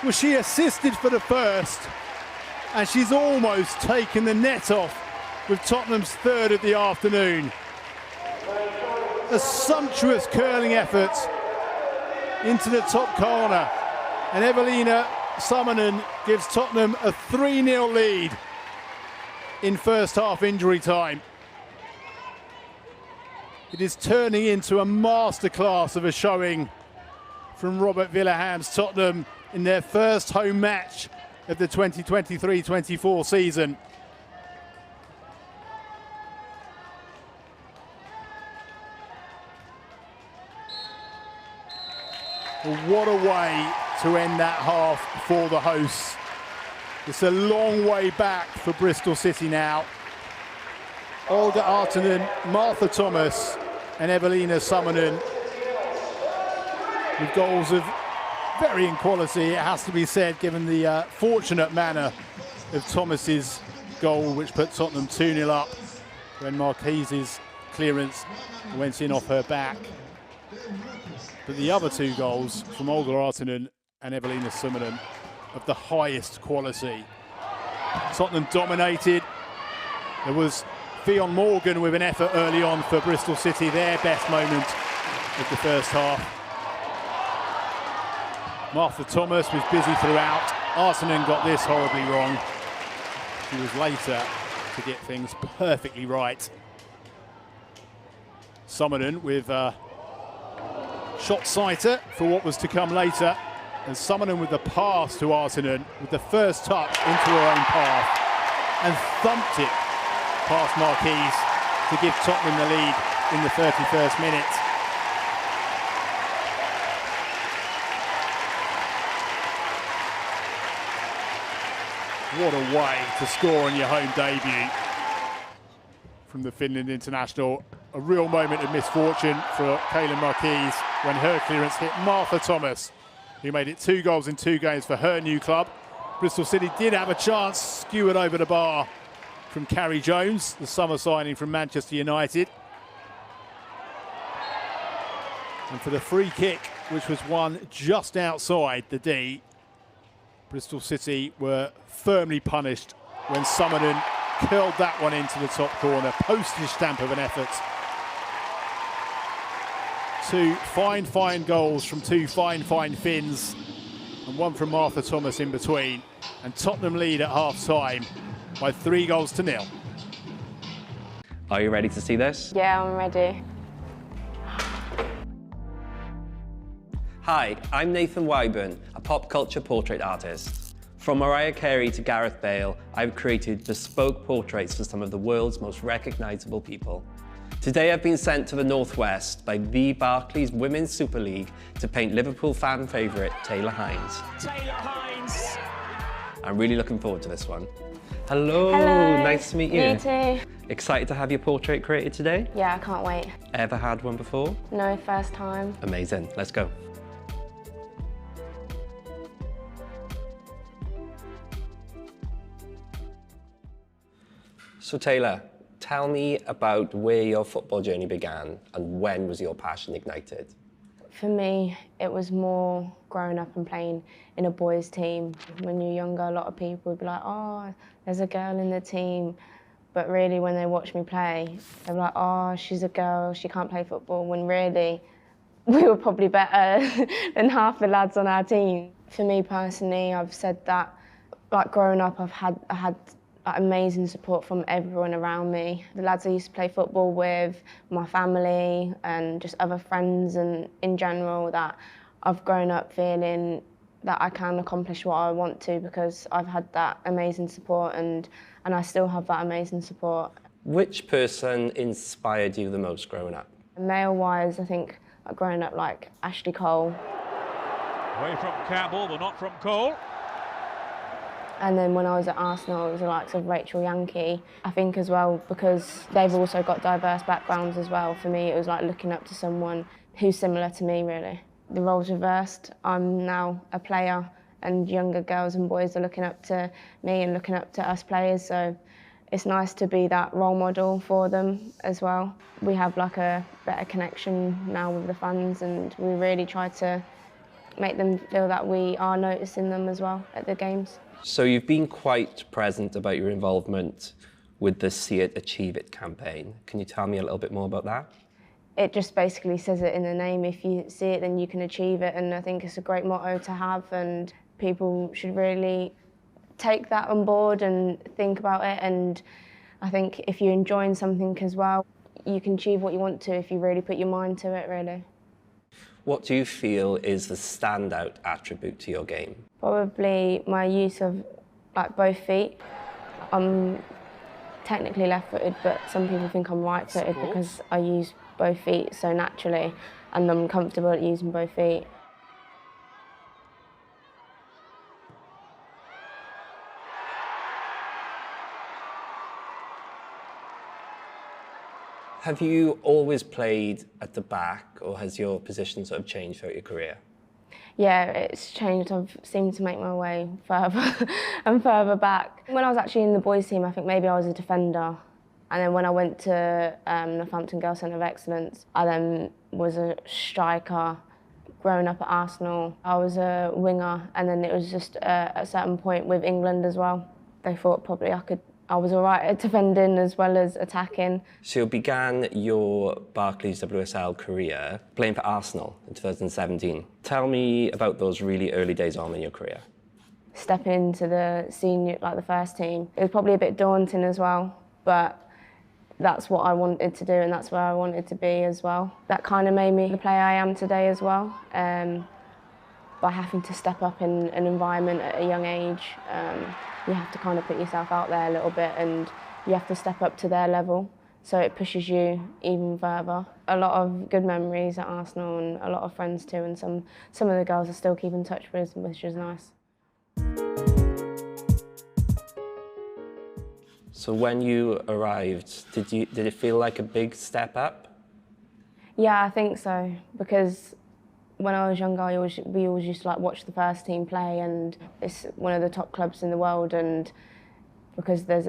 Was she assisted for the first? And she's almost taken the net off with Tottenham's third of the afternoon. A sumptuous curling effort into the top corner, and Evelina Summonen gives Tottenham a 3-0 lead in first half injury time. It is turning into a masterclass of a showing from Robert Villaham's Tottenham in their first home match of the 2023-24 season. What a way to end that half for the hosts. It's a long way back for Bristol City now. Olga Artinen, Martha Thomas and Evelina Summonen with goals of varying quality, it has to be said, given the fortunate manner of Thomas's goal, which put Tottenham 2-0 up when Marquise's clearance went in off her back. But the other 2 goals from Olga Artinen and Evelina Summonen of the highest quality. Tottenham dominated. There was Fionn Morgan with an effort early on for Bristol City, their best moment of the first half. Martha Thomas was busy throughout. Artinen got this horribly wrong. She was later to get things perfectly right. Summonen with a shot sighter for what was to come later. And Summonen with the pass to Artinen with the first touch into her own path and thumped it past Marquise to give Tottenham the lead in the 31st minute. What a way to score on your home debut from the Finland international. A real moment of misfortune for Kaylin Marquise when her clearance hit Martha Thomas, who made it 2 goals in 2 games for her new club. Bristol City did have a chance, skewered over the bar from Carrie Jones, the summer signing from Manchester United. And for the free kick, which was won just outside the D, Bristol City were firmly punished when Summerton curled that one into the top corner. Postage stamp of an effort. Two fine goals from two fine Finns, and one from Martha Thomas in between. And Tottenham lead at half-time by 3-0. Are you ready to see this? Yeah, I'm ready. Hi, I'm Nathan Wyburn, a pop culture portrait artist. From Mariah Carey to Gareth Bale, I've created bespoke portraits for some of the world's most recognisable people. Today I've been sent to the Northwest by the Barclays Women's Super League to paint Liverpool fan favourite Taylor Hines. I'm really looking forward to this one. Hello, nice to meet you. You too. Excited to have your portrait created today? Yeah, I can't wait. Ever had one before? No, first time. Amazing, let's go. So Taylor, tell me about where your football journey began and when was your passion ignited? For me, it was more growing up and playing in a boys' team. When you're younger, a lot of people would be like, oh, there's a girl in the team. But really, when they watch me play, they're like, oh, she's a girl, she can't play football, when really, we were probably better than half the lads on our team. For me personally, I've said that, like growing up, I had amazing support from everyone around me. The lads I used to play football with, my family, and just other friends, and in general, that I've grown up feeling that I can accomplish what I want to because I've had that amazing support, and I still have that amazing support. Which person inspired you the most growing up? Male-wise, I think growing up like Ashley Cole. Away from Campbell, but not from Cole. And then when I was at Arsenal, it was the likes of Rachel Yankee. I think as well, because they've also got diverse backgrounds as well, for me it was like looking up to someone who's similar to me, really. The roles reversed. I'm now a player and younger girls and boys are looking up to me and looking up to us players, so it's nice to be that role model for them as well. We have like a better connection now with the fans, and we really try to make them feel that we are noticing them as well at the games. So you've been quite present about your involvement with the See It, Achieve It campaign. Can you tell me a little bit more about that? It just basically says it in the name. If you see it, then you can achieve it, and I think it's a great motto to have, and people should really take that on board and think about it. And I think if you're enjoying something as well, you can achieve what you want to if you really put your mind to it, really. What do you feel is the standout attribute to your game? Probably my use of like both feet. I'm technically left-footed, but some people think I'm right-footed because I use both feet so naturally, and I'm comfortable at using both feet. Have you always played at the back, or has your position sort of changed throughout your career? Yeah, it's changed. I've seemed to make my way further and further back. When I was actually in the boys' team, I think maybe I was a defender. And then when I went to Northampton Girls Centre of Excellence, I then was a striker. Growing up at Arsenal, I was a winger, and then it was just at a certain point with England as well. They thought probably I was all right at defending as well as attacking. So you began your Barclays WSL career playing for Arsenal in 2017. Tell me about those really early days on in your career. Stepping into the senior, like the first team, it was probably a bit daunting as well, but that's what I wanted to do, and that's where I wanted to be as well. That kind of made me the player I am today as well. By having to step up in an environment at a young age, you have to kind of put yourself out there a little bit, and you have to step up to their level, so it pushes you even further. A lot of good memories at Arsenal, and a lot of friends too, and some of the girls I still keep in touch with, which is nice. So when you arrived, did it feel like a big step up? Yeah, I think so, because When I was younger, we always used to like watch the first team play, and it's one of the top clubs in the world, and because there's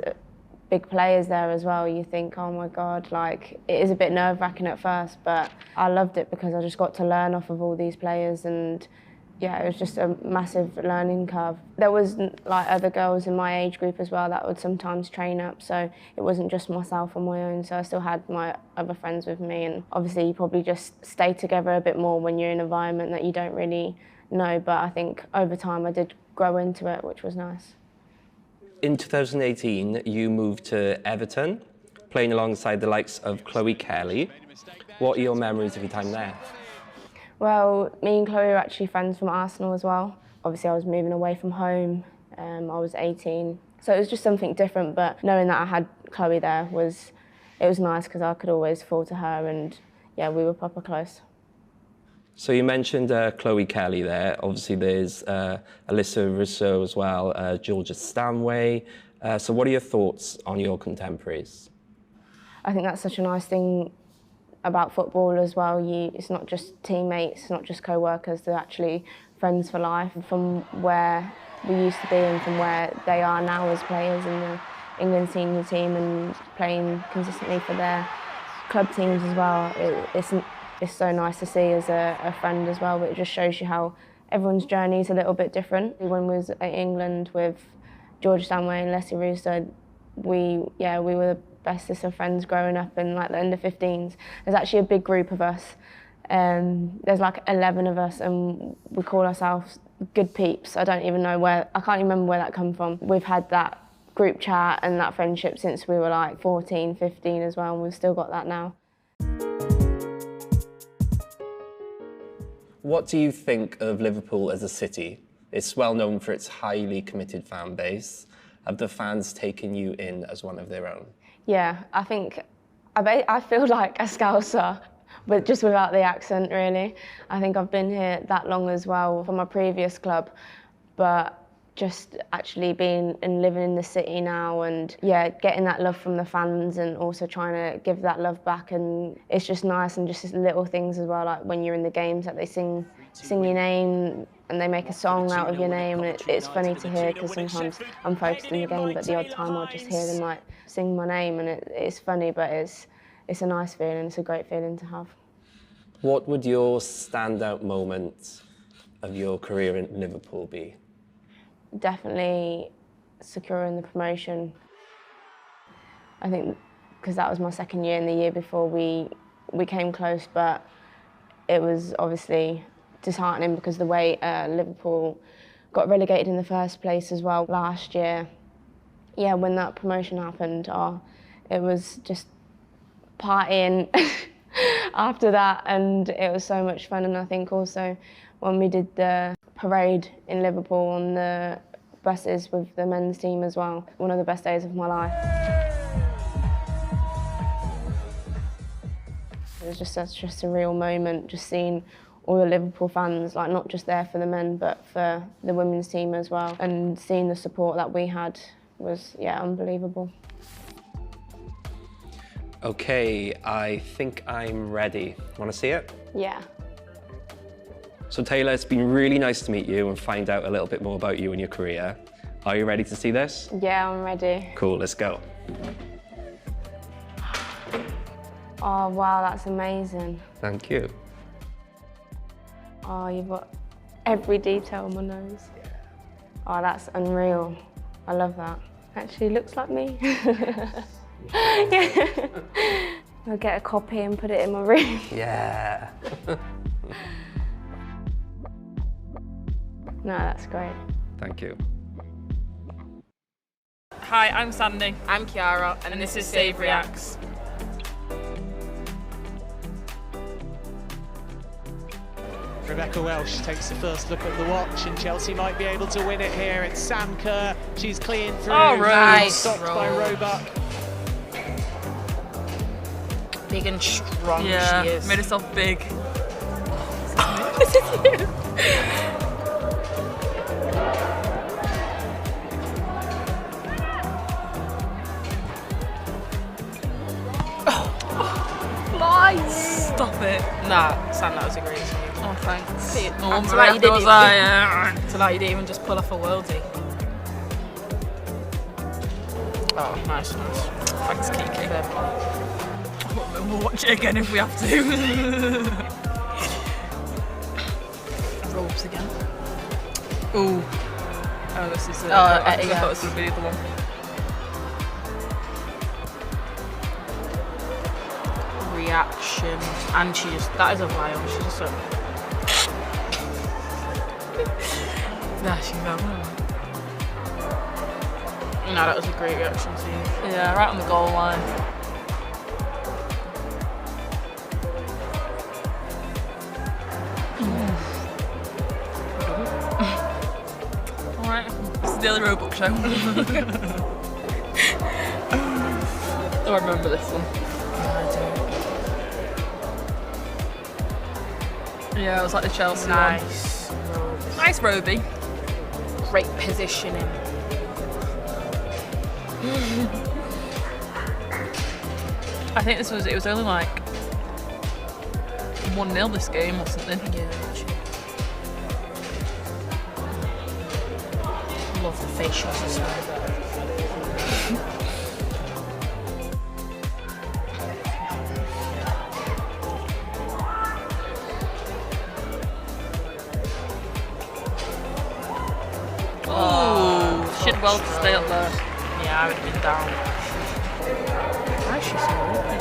big players there as well, you think, oh my God, like it is a bit nerve-wracking at first, but I loved it because I just got to learn off of all these players, and yeah, it was just a massive learning curve. There was like other girls in my age group as well that would sometimes train up, so it wasn't just myself on my own, so I still had my other friends with me, and obviously you probably just stay together a bit more when you're in an environment that you don't really know, but I think over time I did grow into it, which was nice. In 2018, you moved to Everton, playing alongside the likes of Chloe Kelly. What are your memories of your time there? Well, me and Chloe were actually friends from Arsenal as well. Obviously, I was moving away from home. I was 18, so it was just something different. But knowing that I had Chloe there was nice because I could always fall to her, and yeah, we were proper close. So you mentioned Chloe Kelly there. Obviously, there's Alyssa Rousseau as well, Georgia Stanway. So what are your thoughts on your contemporaries? I think that's such a nice thing about football as well. It's not just teammates, it's not just co-workers, they're actually friends for life. From where we used to be and from where they are now as players in the England senior team and playing consistently for their club teams as well, it's so nice to see as a friend as well, but it just shows you how everyone's journey is a little bit different. When we was at England with Georgia Stanway and Leslie Rousseau, we were the bestest of friends growing up in like the under 15s. There's actually a big group of us. There's like 11 of us, and we call ourselves Good Peeps. I can't even remember where that come from. We've had that group chat and that friendship since we were like 14, 15 as well, and we've still got that now. What do you think of Liverpool as a city? It's well known for its highly committed fan base. Have the fans taken you in as one of their own? Yeah, I think I feel like a Scouser, but just without the accent, really. I think I've been here that long as well from my previous club, but just actually being and living in the city now, and yeah, getting that love from the fans and also trying to give that love back, and it's just nice, and just little things as well, like when you're in the games that they sing your name and they make a song out of your name, and it's funny to hear because sometimes I'm focused in the game, but the odd time I'll just hear them like sing my name, and it's funny, but it's a nice feeling, it's a great feeling to have. What would your standout moment of your career in Liverpool be? Definitely securing the promotion. I think because that was my second year, and the year before we came close, but it was obviously disheartening because the way Liverpool got relegated in the first place as well last year. Yeah, when that promotion happened, it was just partying after that, and it was so much fun. And I think also when we did the parade in Liverpool on the buses with the men's team as well, one of the best days of my life. It was just such a surreal moment, just seeing all the Liverpool fans, like not just there for the men, but for the women's team as well. And seeing the support that we had was, yeah, unbelievable. Okay, I think I'm ready. Want to see it? Yeah. So Taylor, it's been really nice to meet you and find out a little bit more about you and your career. Are you ready to see this? Yeah, I'm ready. Cool, let's go. Oh, wow, that's amazing. Thank you. Oh, you've got every detail on my nose. Oh, that's unreal. I love that. Actually looks like me. Yeah. I'll get a copy and put it in my room. Yeah. No, that's great. Thank you. Hi, I'm Sandy. I'm Kiara, and this is Save Reacts. Rebecca Welsh takes the first look at the watch, and Chelsea might be able to win it here. It's Sam Kerr. She's clean through. Oh, nice. Stopped by Roebuck. Big and strong Yeah, she is. made herself big. This is you. Stop it. Sam, that was a great save. Oh, thanks. Oh, Maria, like you didn't was even, I? to like you didn't even just pull off a worldie. Oh, nice. Thanks, Kiki. Fair play. We'll watch it again if we have to. Ropes again. Ooh. Oh, this is. I yeah. thought this would be the other one. Reaction, and that is a vial. She's just so. There she goes. No, that was a great reaction scene. Yeah, right on the goal line. Alright, this is the Daily Roebuck show. Oh, I remember this one. Yeah, it was like the Chelsea one. Nice. Nice Roby. Great positioning. I think it was only like 1-0 this game or something. Yeah. Love the facials as well. Oh, she did well to stay up there. Yeah, I would have been down. Why is she so open?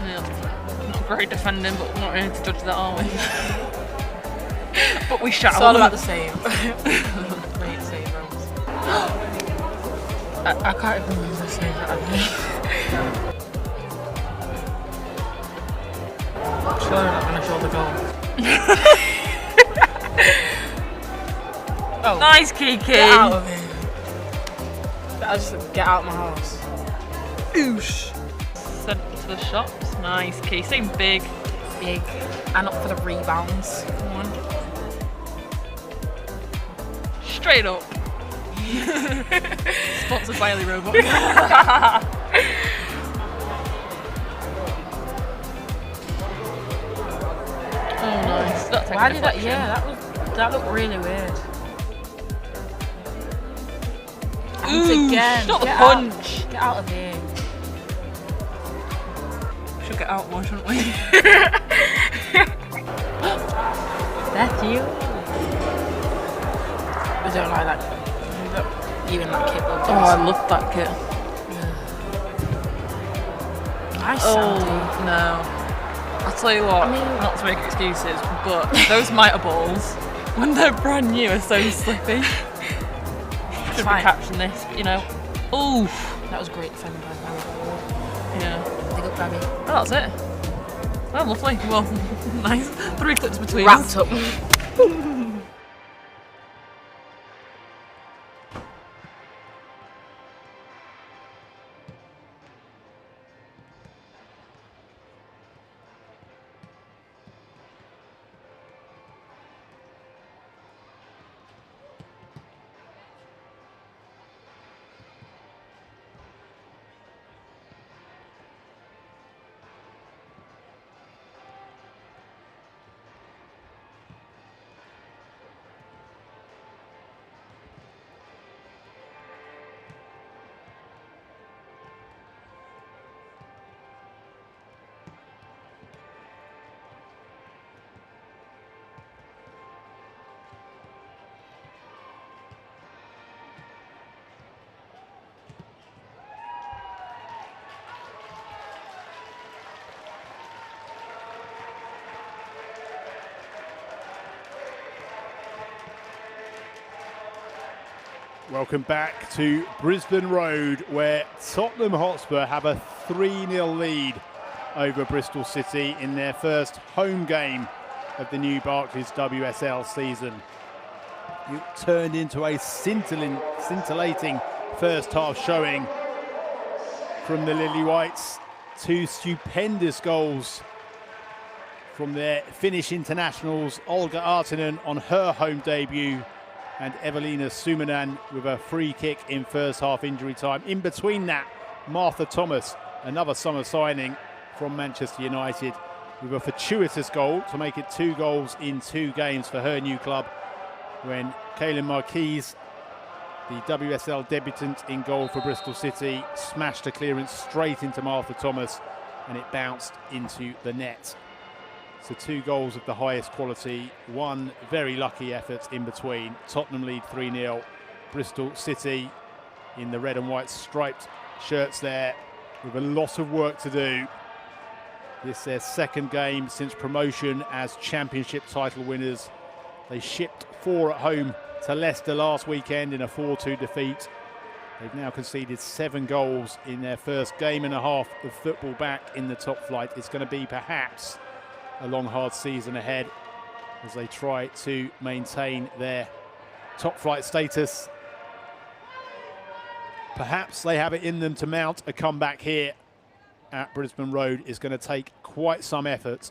Yeah. Great defending, but we're not really to judge that, are we? But we shall. It's all about the same. Great save, Rose. I can't even remember the save that I made. Surely not going to show the goal. Oh. Nice, Kiki. Get out of here. I just get out of my house. Oosh. Sent to the shops. Nice, Kiki. Same big. Big. And up for the rebounds. Come on. Straight up. Sponsored by Ellie Robot. Oh, nice. Why did that? Yeah, that looked really weird. And again, not the get punch. Get out of here. Should get out more, shouldn't we? That's you. I don't like that. Even that kit. Oh, I love that kit. Nice, Oh, Sandy. no. I'll tell you what, not to make excuses, but those mitre balls, when they're brand new, are so slippy. Should be catching this, you know. Ooh. That was great defending by Barry. Yeah. Big up, Barry. Oh, that's it. Oh, lovely. Well, nice. 3 clips between Wrapped us. up. Welcome back to Brisbane Road, where Tottenham Hotspur have a 3-0 lead over Bristol City in their first home game of the new Barclays WSL season. It turned into a scintillating first half showing from the Lily Whites. 2 stupendous goals from their Finnish internationals, Olga Artinen on her home debut, and Evelina Sumanan with a free kick in first half injury time. In between that, Martha Thomas, another summer signing from Manchester United, with a fortuitous goal to make it 2 goals in 2 games for her new club when Kaylin Marquise, the WSL debutant in goal for Bristol City, smashed a clearance straight into Martha Thomas and it bounced into the net. So 2 goals of the highest quality, 1 very lucky effort in between. Tottenham lead 3-0. Bristol City in the red and white striped shirts there with a lot of work to do. This is their 2nd game since promotion as championship title winners. They shipped 4 at home to Leicester last weekend in a 4-2 defeat. They've now conceded 7 goals in their first game and a half of football back in the top flight. It's going to be perhaps a long, hard season ahead as they try to maintain their top flight status. Perhaps they have it in them to mount a comeback here at Brisbane Road. Is going to take quite some effort.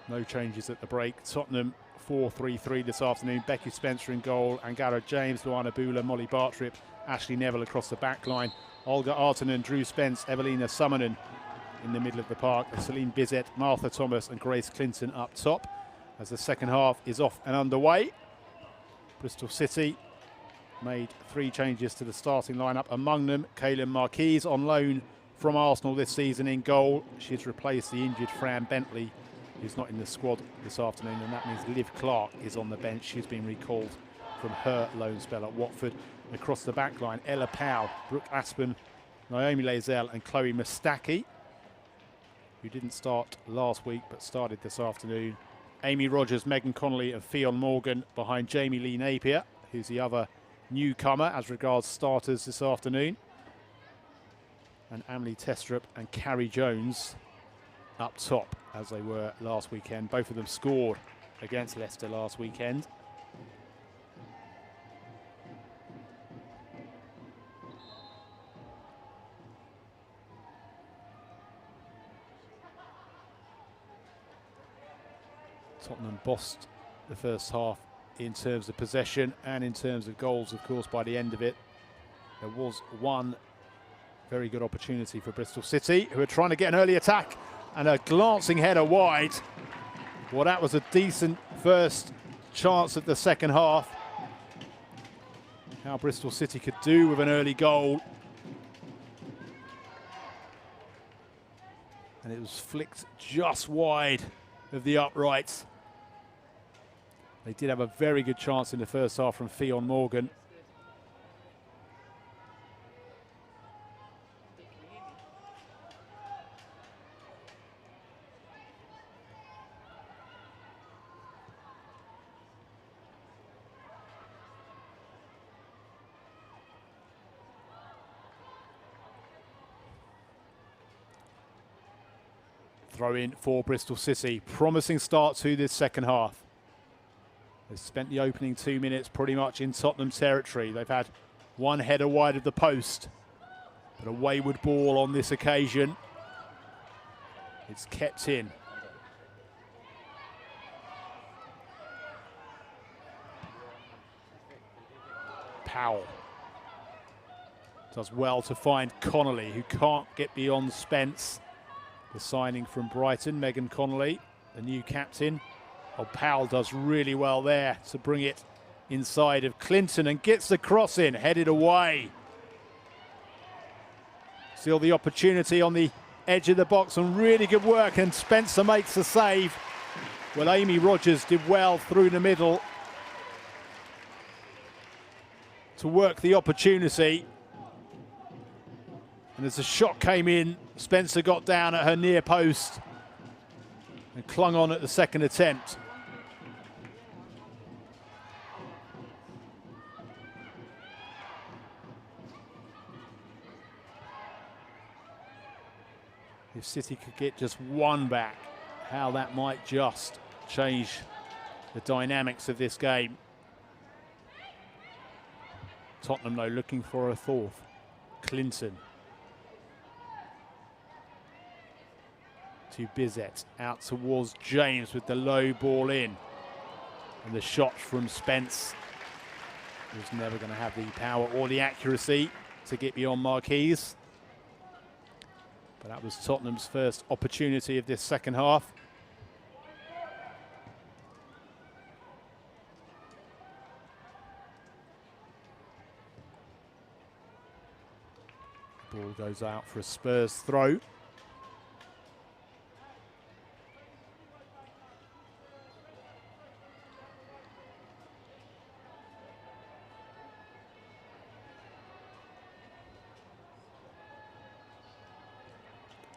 No changes at the break. Tottenham 4-3-3 this afternoon. Becky Spencer in goal, Angara James, Luana Bula, Molly Bartrip, Ashley Neville across the back line. Olga Artonen, Drew Spence, Evelina Summonen in the middle of the park. And Celine Bizet, Martha Thomas and Grace Clinton up top as the second half is off and underway. Bristol City made 3 changes to the starting lineup. Among them, Kaylin Marquise on loan from Arsenal this season in goal. She's replaced the injured Fran Bentley, who's not in the squad this afternoon, and that means Liv Clark is on the bench. She's been recalled from her loan spell at Watford. And across the back line, Ella Powell, Brooke Aspen, Naomi Lazelle and Chloe Mustaki, who didn't start last week but started this afternoon. Amy Rogers, Megan Connolly and Fionn Morgan behind Jamie Lee Napier, who's the other newcomer as regards starters this afternoon. And Emily Testrup and Carrie Jones up top as they were last weekend. Both of them scored against Leicester last weekend. Tottenham bossed the first half in terms of possession and in terms of goals, of course, by the end of it. There was one very good opportunity for Bristol City, who are trying to get an early attack and a glancing header wide. Well, that was a decent first chance at the second half. How Bristol City could do with an early goal. And it was flicked just wide of the uprights. They did have a very good chance in the first half from Fionn Morgan. Throw in for Bristol City. Promising start to this second half. They've spent the opening 2 minutes pretty much in Tottenham territory. They've had one header wide of the post, but a wayward ball on this occasion. It's kept in. Powell does well to find Connolly, who can't get beyond Spence. The signing from Brighton, Megan Connolly, the new captain. Oh, Powell does really well there to bring it inside of Clinton and gets the cross in, headed away. Still the opportunity on the edge of the box and really good work, and Spencer makes the save. Well, Amy Rogers did well through the middle to work the opportunity. And as the shot came in, Spencer got down at her near post and clung on at the second attempt. If City could get just one back, how that might just change the dynamics of this game. Tottenham, though, looking for a fourth. Clinton. To Bizet, out towards James with the low ball in. And the shot from Spence was never going to have the power or the accuracy to get beyond Marquise. But that was Tottenham's first opportunity of this second half. Ball goes out for a Spurs throw.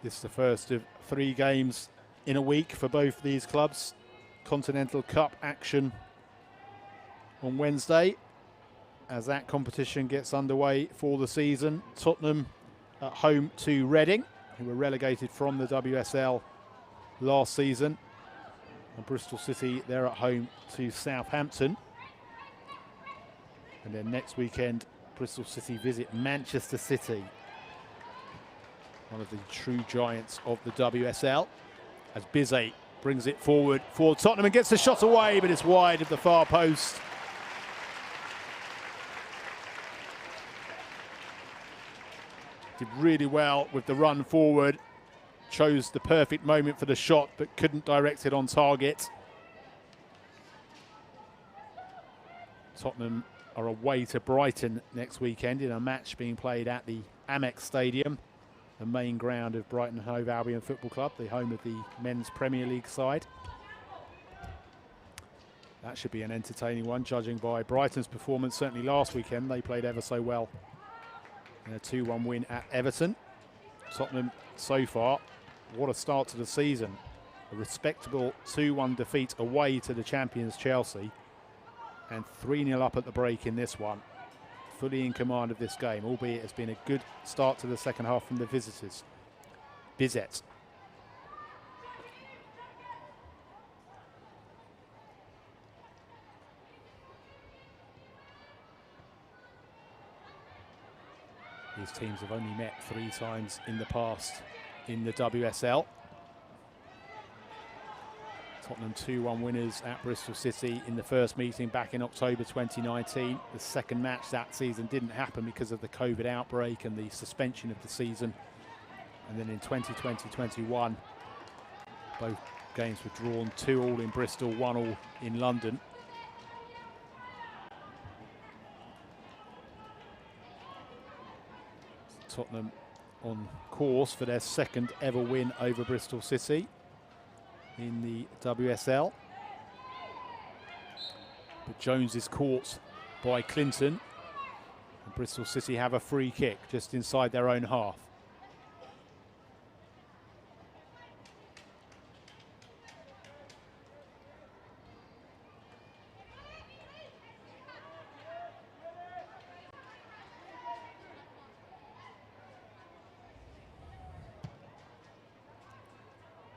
This is the first of 3 games in a week for both these clubs. Continental Cup action on Wednesday as that competition gets underway for the season. Tottenham at home to Reading, who were relegated from the WSL last season. And Bristol City, they're at home to Southampton. And then next weekend, Bristol City visit Manchester City, one of the true giants of the WSL, as Bizet brings it forward for Tottenham and gets the shot away, but it's wide of the far post. Did really well with the run forward, chose the perfect moment for the shot, but couldn't direct it on target. Tottenham are away to Brighton next weekend in a match being played at the Amex Stadium, the main ground of Brighton Hove Albion Football Club, the home of the men's Premier League side. That should be an entertaining one, judging by Brighton's performance. Certainly last weekend, they played ever so well in a 2-1 win at Everton. Tottenham so far, what a start to the season. A respectable 2-1 defeat away to the champions Chelsea, and 3-0 up at the break in this one. Fully in command of this game, albeit it's been a good start to the second half from the visitors. Bizet. These teams have only met 3 times in the past in the WSL. Tottenham 2-1 winners at Bristol City in the first meeting back in October 2019. The second match that season didn't happen because of the COVID outbreak and the suspension of the season. And then in 2020-21, both games were drawn, 2-2 in Bristol, 1-1 in London. Tottenham on course for their second ever win over Bristol City in the WSL. But Jones is caught by Clinton, and Bristol City have a free kick just inside their own half.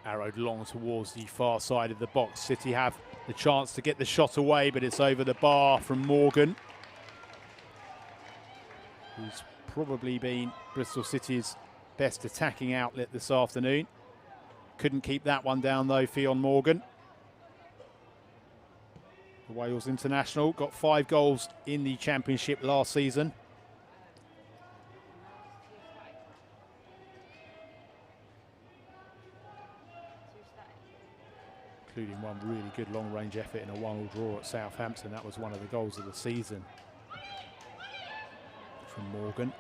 Arrowed long towards the far side of the box. City have the chance to get the shot away, but it's over the bar from Morgan, who's probably been Bristol City's best attacking outlet this afternoon. Couldn't keep that one down though, Fionn Morgan. The Wales international got 5 goals in the championship last season. Including one really good long-range effort in a 1-1 draw at Southampton. That was one of the goals of the season from Morgan.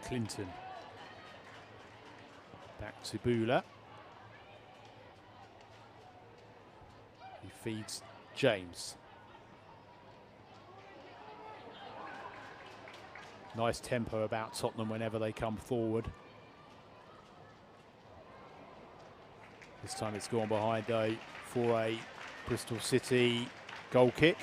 Clinton. Back to Bula. He feeds James. Nice tempo about Tottenham whenever they come forward. This time it's gone behind though for a Bristol City goal kick.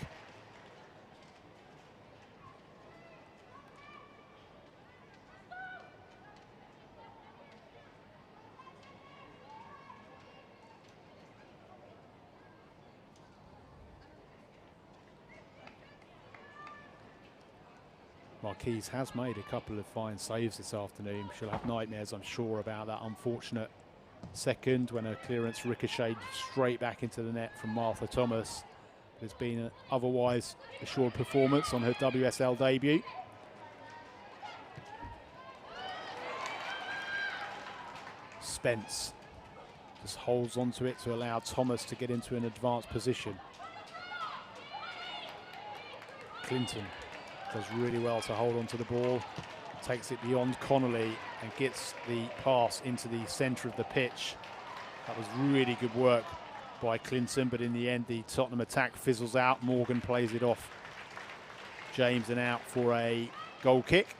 Marquise has made a couple of fine saves this afternoon. She'll have nightmares, I'm sure, about that unfortunate second when a clearance ricocheted straight back into the net from Martha Thomas. There's been an otherwise assured performance on her WSL debut. Spence just holds onto it to allow Thomas to get into an advanced position. Clinton does really well to hold onto the ball, takes it beyond Connolly and gets the pass into the centre of the pitch. That was really good work by Clinton, but in the end the Tottenham attack fizzles out. Morgan plays it off James and out for a goal kick.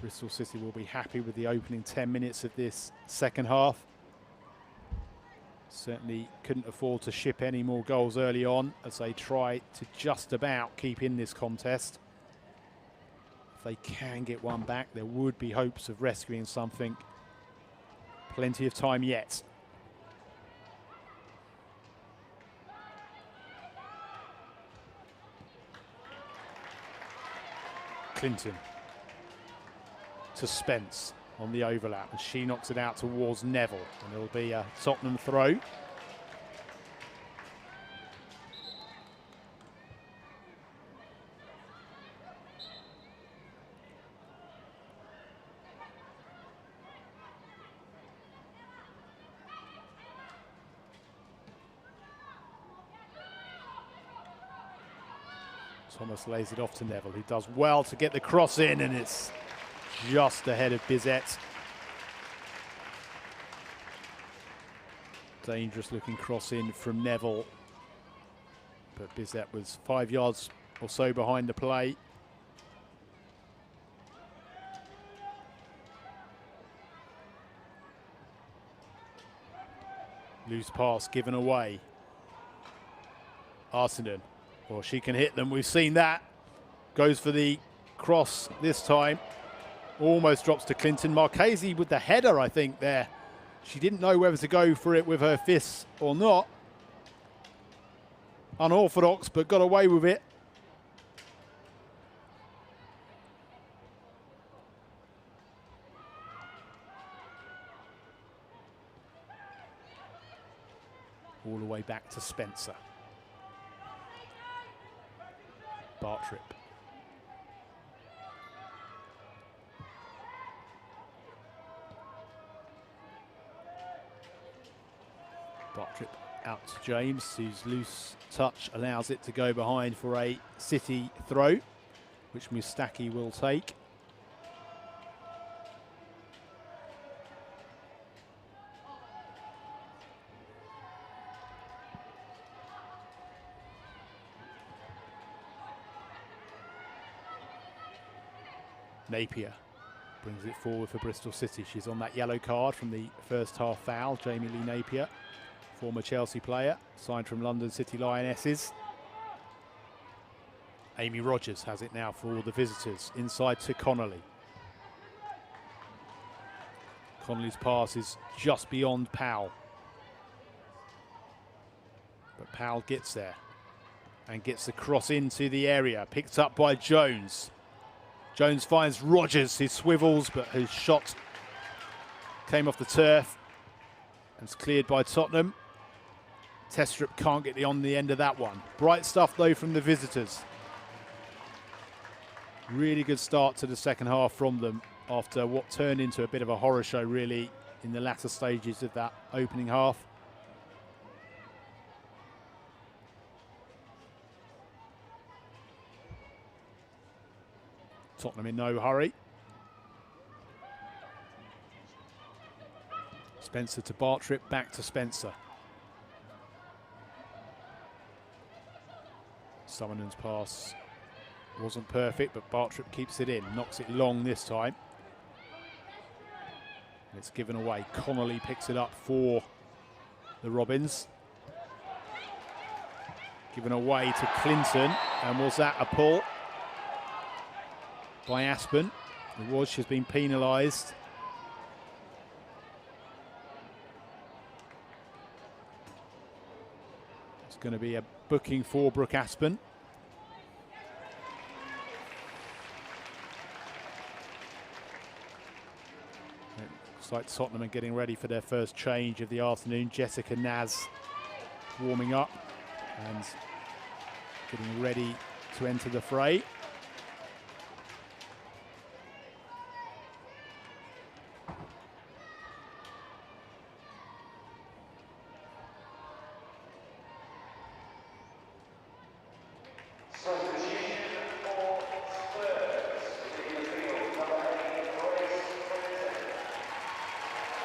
Bristol City will be happy with the opening 10 minutes of this second half. Certainly couldn't afford to ship any more goals early on as they try to just about keep in this contest. If they can get one back, there would be hopes of rescuing something. Plenty of time yet. Clinton to Spence on the overlap, and she knocks it out towards Neville, and it'll be a Tottenham throw. Thomas lays it off to Neville. He does well to get the cross in, and it's just ahead of Bizet. Dangerous looking cross in from Neville, but Bizet was 5 yards or so behind the play. Loose pass given away. Arsenan, well, she can hit them, we've seen that. Goes for the cross this time. Almost drops to Clinton. Marchese with the header, I think, there. She didn't know whether to go for it with her fists or not. Unorthodox, but got away with it. All the way back to Spencer. Bartrip. Bartrip out to James, whose loose touch allows it to go behind for a City throw, which Mustaki will take. Napier brings it forward for Bristol City. She's on that yellow card from the first half foul. Jamie Lee Napier, former Chelsea player, signed from London City Lionesses. Amy Rogers has it now for the visitors, inside to Connolly. Connolly's pass is just beyond Powell. But Powell gets there and gets the cross into the area, picked up by Jones. Jones finds Rogers, he swivels, but his shot came off the turf and it's cleared by Tottenham. Testrup can't get on the end of that one. Bright stuff though from the visitors. Really good start to the second half from them after what turned into a bit of a horror show really in the latter stages of that opening half. Tottenham in no hurry. Spencer to Bartrip, back to Spencer. Summonen's pass wasn't perfect, but Bartrip keeps it in, knocks it long this time. And it's given away. Connolly picks it up for the Robins. Given away to Clinton, and was that a pull by Aspen? It was, she's been penalised. It's going to be a booking for Brooke Aspen. Looks like Tottenham are getting ready for their first change of the afternoon. Jessica Naz warming up and getting ready to enter the fray.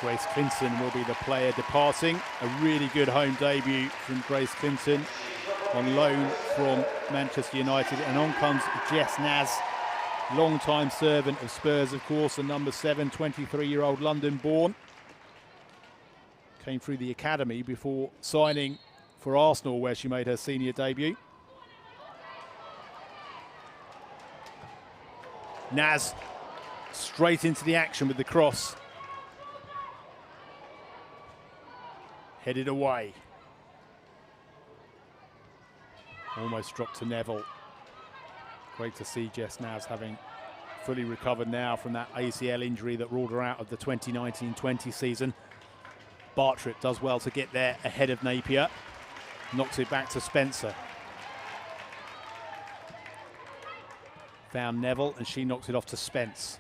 Grace Clinton will be the player departing. A really good home debut from Grace Clinton, on loan from Manchester United. And on comes Jess Naz, long-time servant of Spurs, of course, and number 7, 23-year-old London-born. Came through the academy before signing for Arsenal, where she made her senior debut. Naz straight into the action with the cross. Headed away. Almost dropped to Neville. Great to see Jess Naz having fully recovered now from that ACL injury that ruled her out of the 2019-20 season. Bartrip does well to get there ahead of Napier. Knocks it back to Spencer. Found Neville and she knocks it off to Spence.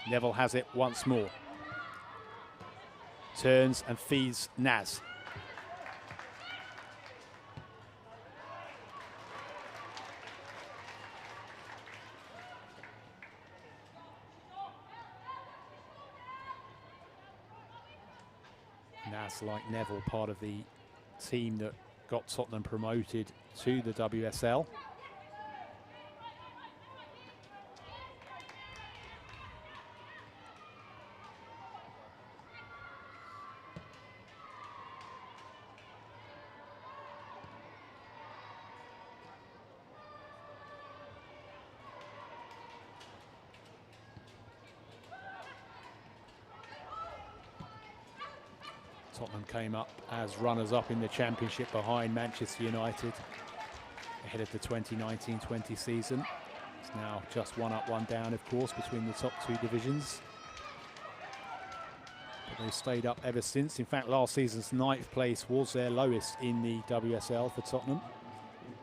Neville has it once more. Turns and feeds Naz. Naz, like Neville, part of the team that got Tottenham promoted to the WSL. Tottenham came up as runners-up in the Championship behind Manchester United ahead of the 2019-20 season. It's now just one up, one down, of course, between the top two divisions. But they've stayed up ever since. In fact, last season's 9th place was their lowest in the WSL for Tottenham.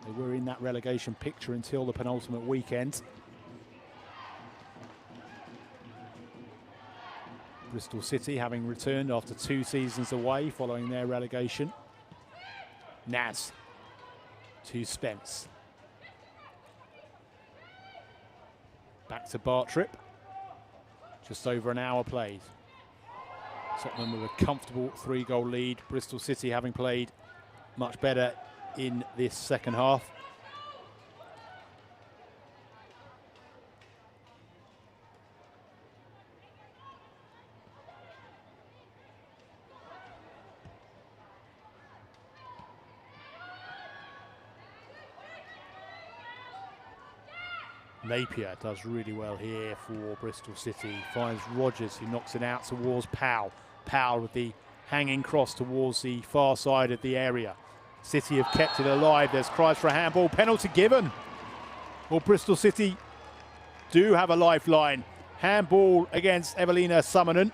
They were in that relegation picture until the penultimate weekend. Bristol City having returned after 2 seasons away following their relegation. Naz to Spence. Back to Bartrip. Just over an hour played. Tottenham with a comfortable 3-goal lead. Bristol City having played much better in this second half. Napier does really well here for Bristol City. Finds Rogers, who knocks it out towards Powell. Powell with the hanging cross towards the far side of the area. City have kept it alive. There's cries for a handball. Penalty given. Well, Bristol City do have a lifeline. Handball against Evelina Summonen,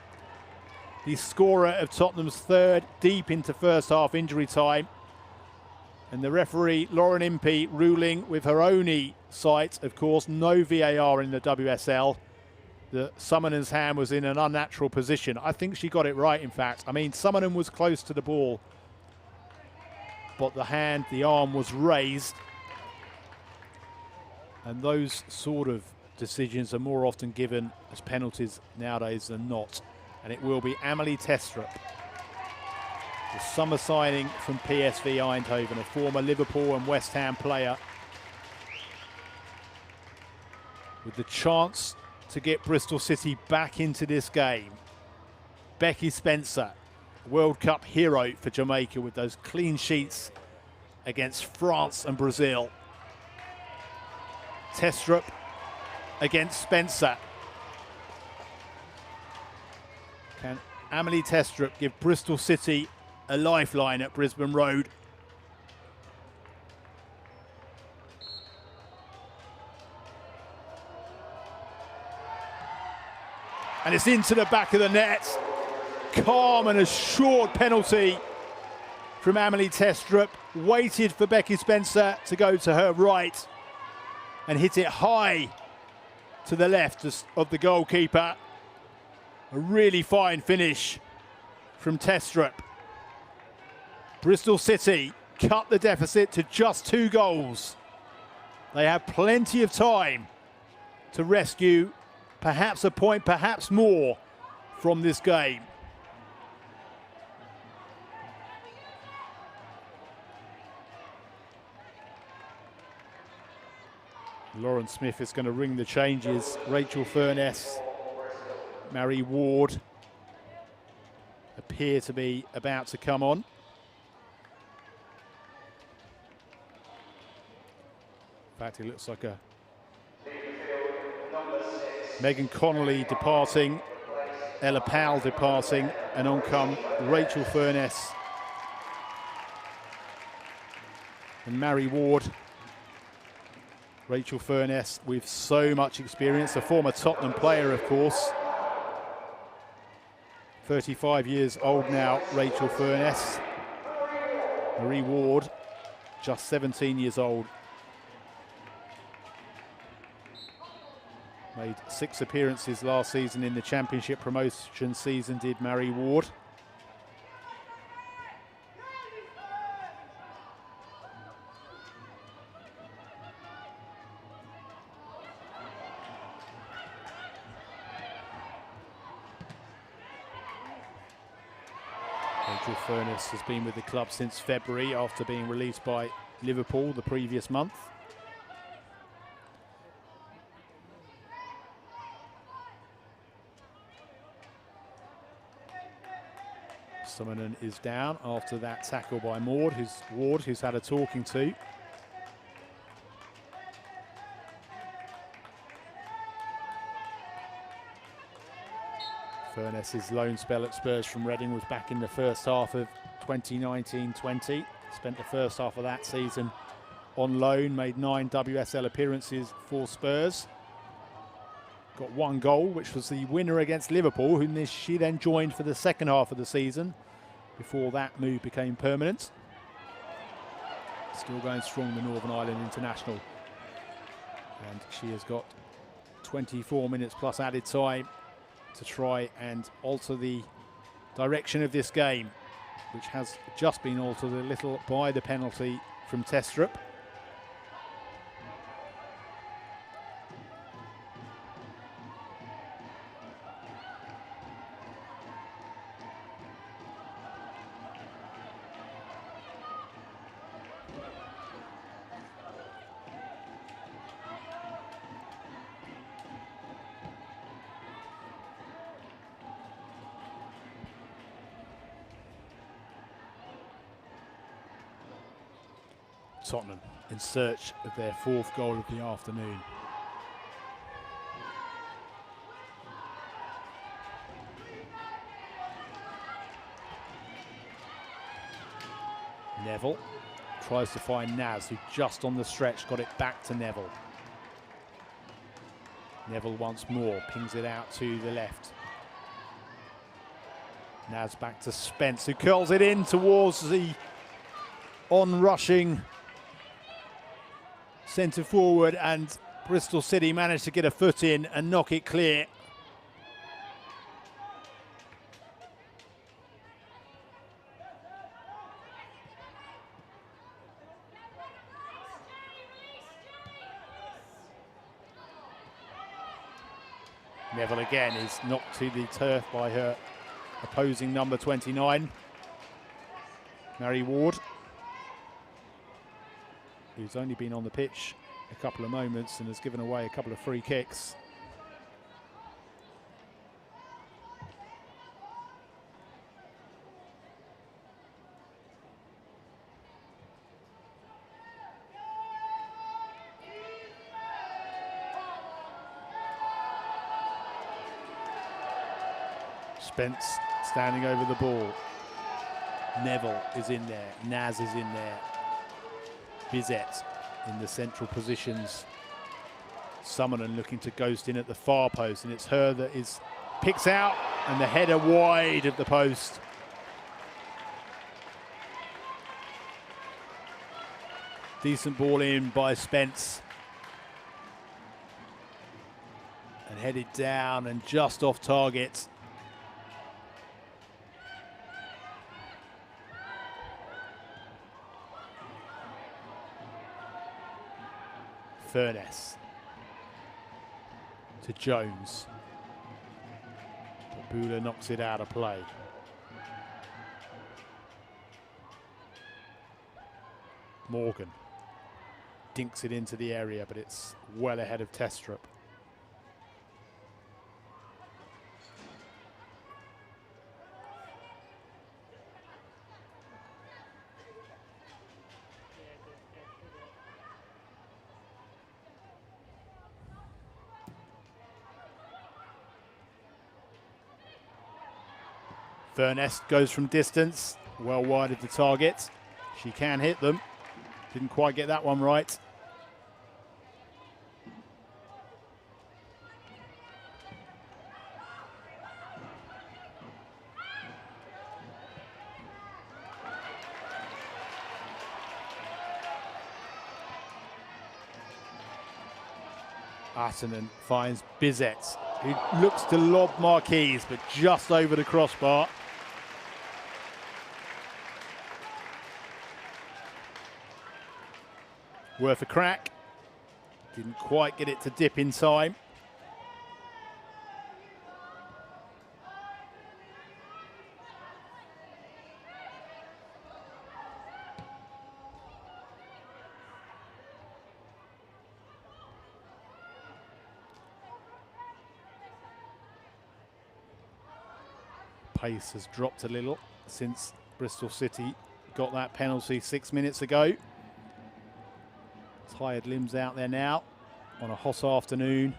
the scorer of Tottenham's 3rd, deep into first half injury time. And the referee, Lauren Impey, ruling with her own sight, of course, no VAR in the WSL. The Summonen's hand was in an unnatural position. I think she got it right, in fact. I mean, Summonen was close to the ball, but the arm was raised. And those sort of decisions are more often given as penalties nowadays than not. And it will be Amelie Testrup, the summer signing from PSV Eindhoven, a former Liverpool and West Ham player, with the chance to get Bristol City back into this game. Becky Spencer, World Cup hero for Jamaica with those clean sheets against France and Brazil. Testrup against Spencer. Can Amelie Testrup give Bristol City a lifeline at Brisbane Road? And it's into the back of the net. calm and assured penalty from Amelie Testrup. Waited for Becky Spencer to go to her right and hit it high to the left of the goalkeeper. A really fine finish from Testrup. Bristol City cut the deficit to just 2 goals. They have plenty of time to rescue perhaps a point, perhaps more from this game. Lauren Smith is going to ring the changes. Rachel Furness, Mary Ward appear to be about to come on. In fact, it looks like a Megan Connolly departing, Ella Powell departing, and on come Rachel Furness and Mary Ward. Rachel Furness with so much experience, a former Tottenham player, of course. 35 years old now, Rachel Furness. Marie Ward, just 17 years old. Made 6 appearances last season in the Championship promotion season, did Mary Ward. Rachel Furness has been with the club since February after being released by Liverpool the previous month. Summonen is down after that tackle by Ward, who's had a talking to. Furness's loan spell at Spurs from Reading was back in the first half of 2019-20. Spent the first half of that season on loan, made 9 WSL appearances for Spurs. Got 1 goal, which was the winner against Liverpool, whom she then joined for the second half of the season before that move became permanent. Still going strong, the Northern Ireland international. And she has got 24 minutes plus added time to try and alter the direction of this game, which has just been altered a little by the penalty from Testrup. Tottenham in search of their 4th goal of the afternoon. Neville tries to find Naz, who just on the stretch got it back to Neville. Neville once more pings it out to the left. Naz back to Spence, who curls it in towards the on-rushing centre forward, and Bristol City managed to get a foot in and knock it clear. Neville again is knocked to the turf by her opposing number 29, Mary Ward, who's only been on the pitch a couple of moments and has given away a couple of free kicks. Spence standing over the ball. Neville is in there, Naz is in there. Bizet in the central positions. Summonen looking to ghost in at the far post, and it's her that picks out And the header wide of the post. Decent ball in by Spence. And headed down and just off target. Furness to Jones. Bula knocks it out of play. Morgan dinks it into the area, but it's well ahead of Testrup. Furness goes from distance, well wide of the target. She can hit them. Didn't quite get that one right. Arsenan finds Bizet, who looks to lob Marquise, but just over the crossbar. Worth a crack. Didn't quite get it to dip in time. Pace has dropped a little since Bristol City got that penalty 6 minutes ago. Tired limbs out there now on a hot afternoon.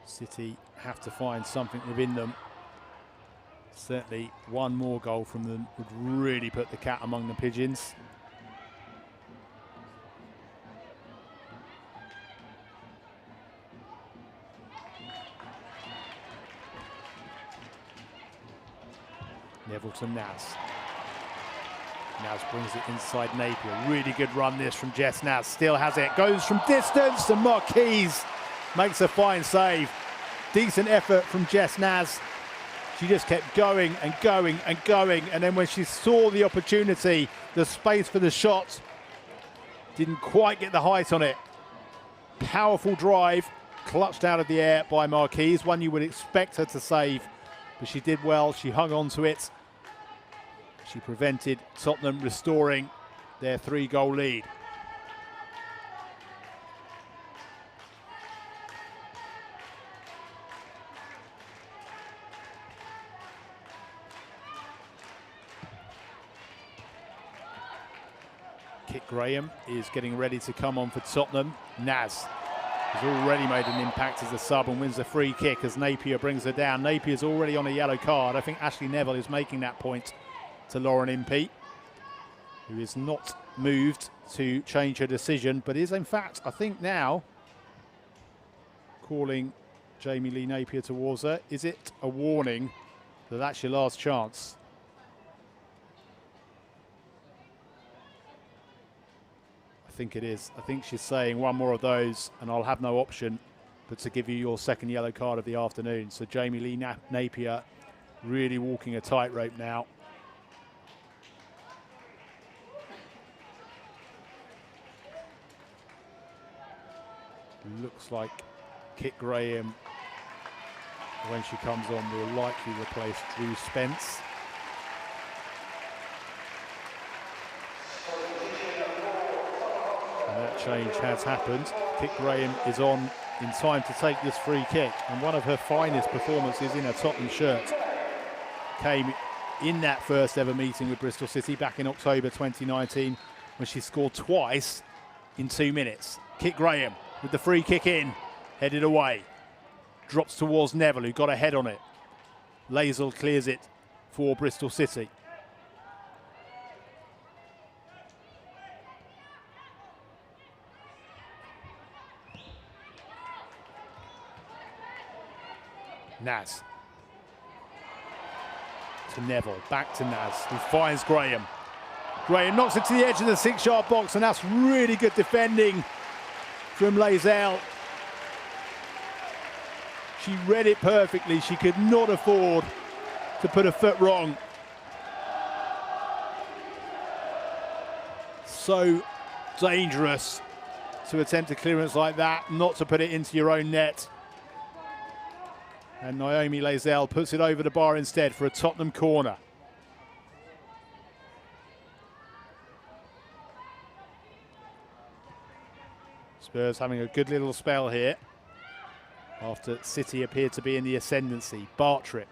City have to find something within them. Certainly one more goal from them would really put the cat among the pigeons. Neville to Naz. Naz brings it inside Napier. Really good run this from Jess Naz. Still has it. Goes from distance and Marquise makes a fine save. Decent effort from Jess Naz. She just kept going and going and going. And then when she saw the opportunity, the space for the shot, didn't quite get the height on it. Powerful drive, clutched out of the air by Marquise. One you would expect her to save, but she did well. She hung on to it. She prevented Tottenham restoring their 3-goal lead. Kit Graham is getting ready to come on for Tottenham. Naz has already made an impact as a sub and wins a free kick as Napier brings her down. Napier's already on a yellow card. I think Ashley Neville is making that point to Lauren Impey, who is not moved to change her decision, but is in fact, I think now, calling Jamie Lee Napier towards her. Is it a warning that that's your last chance? I think it is. I think she's saying one more of those and I'll have no option but to give you your second yellow card of the afternoon. So Jamie Lee Napier really walking a tightrope now. Looks like Kit Graham, when she comes on, will likely replace Drew Spence. And that change has happened. Kit Graham is on in time to take this free kick, and one of her finest performances in a Tottenham shirt came in that first ever meeting with Bristol City back in October 2019 when she scored twice in 2 minutes. Kit Graham with the free kick in, headed away. Drops towards Neville, who got a head on it. Lazel clears it for Bristol City. Naz. To Neville, back to Naz, who finds Graham. Graham knocks it to the edge of the 6-yard box, and that's really good defending from Lazelle. She read it perfectly. She could not afford to put a foot wrong. So dangerous to attempt a clearance like that, not to put it into your own net. And Naomi Lazelle puts it over the bar instead for a Tottenham corner. Spurs having a good little spell here after City appeared to be in the ascendancy. Bartrip.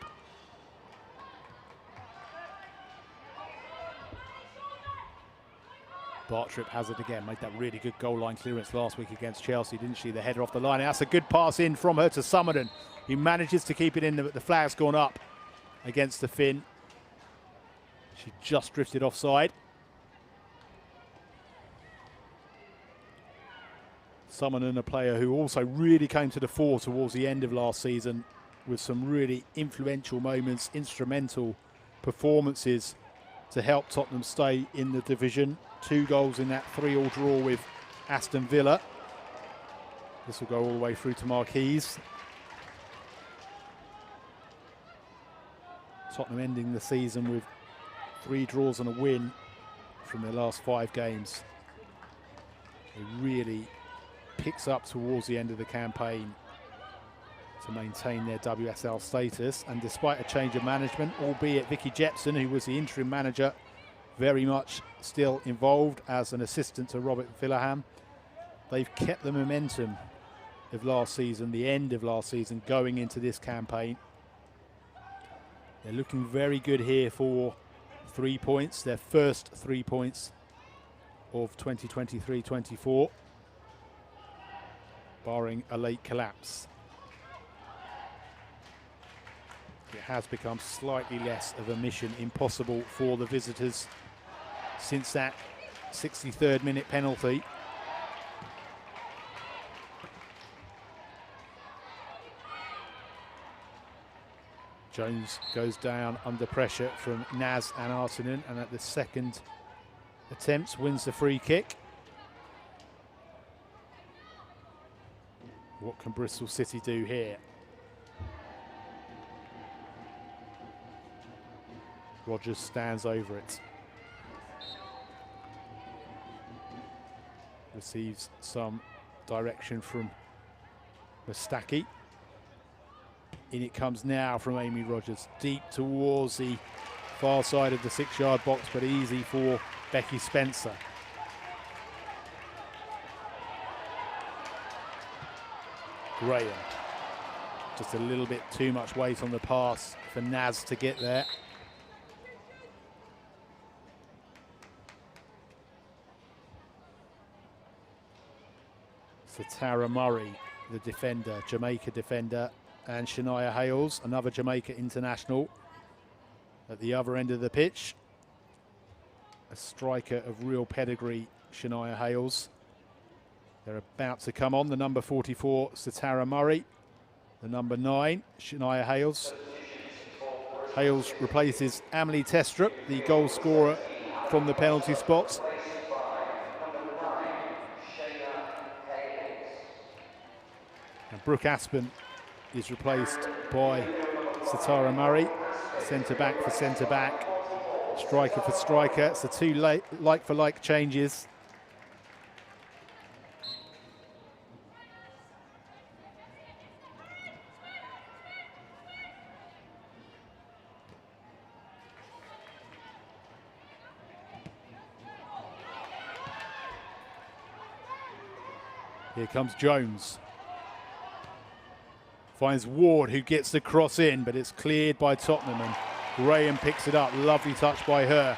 Bartrip has it again, made that really good goal line clearance last week against Chelsea, didn't she? The header off the line. And that's a good pass in from her to Summerton. He manages to keep it in, but the flag's gone up against the Finn. She just drifted offside. Summerton, a player who also really came to the fore towards the end of last season with some really influential moments, instrumental performances to help Tottenham stay in the division. 2 goals in that 3-3 draw with Aston Villa. This will go all the way through to Marquise. Tottenham ending the season with 3 draws and a win from their last 5 games. It really picks up towards the end of the campaign to maintain their WSL status, and despite a change of management, albeit Vicky Jepson, who was the interim manager, very much still involved as an assistant to Robert Villaham, they've kept the momentum of last season, the end of last season, going into this campaign. They're looking very good here for 3 points, their first 3 points of 2023-24, barring a late collapse. It has become slightly less of a mission impossible for the visitors since that 63rd minute penalty. Jones goes down under pressure from Naz and Artinen, and at the second attempt wins the free kick. What can Bristol City do here? Rogers stands over it. Receives some direction from Mustaki. In it comes now from Amy Rogers, deep towards the far side of the 6-yard box, but easy for Becky Spencer. Graham. Just a little bit too much weight on the pass for Naz to get there. So Tara Murray, the defender, Jamaica defender, and Shania Hales, another Jamaica international, at the other end of the pitch. A striker of real pedigree, Shania Hales. They're about to come on. The number 44, Satara Murray. The number 9, Shania Hales. Hales replaces Amelie Testrup, the goal scorer from the penalty spot. And Brooke Aspen is replaced by Satara Murray. Centre back for centre back, striker for striker. It's the 2 like for like changes. Here comes Jones. Finds Ward, who gets the cross in, but it's cleared by Tottenham, and Graham picks it up. Lovely touch by her.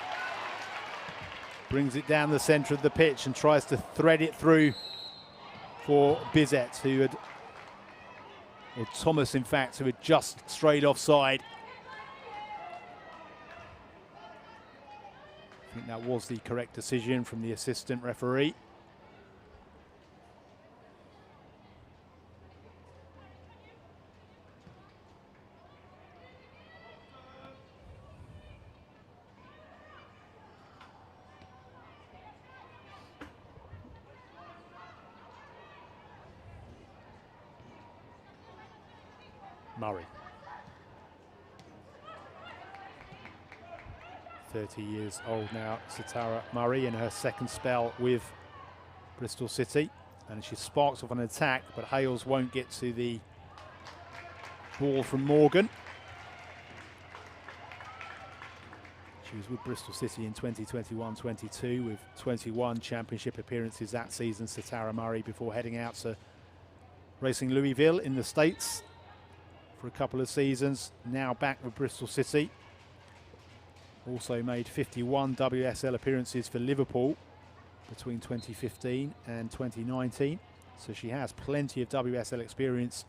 Brings it down the centre of the pitch and tries to thread it through for Bizet, who had, or Thomas in fact, who had just strayed offside. I think that was the correct decision from the assistant referee. Murray. 30 years old now, Satara Murray, in her second spell with Bristol City. And she sparks off an attack, but Hales won't get to the ball from Morgan. She was with Bristol City in 2021-22 with 21 championship appearances that season, Satara Murray, before heading out to racing Louisville in the States for a couple of seasons. Now back with Bristol City. Also made 51 WSL appearances for Liverpool between 2015 and 2019. So she has plenty of WSL experience,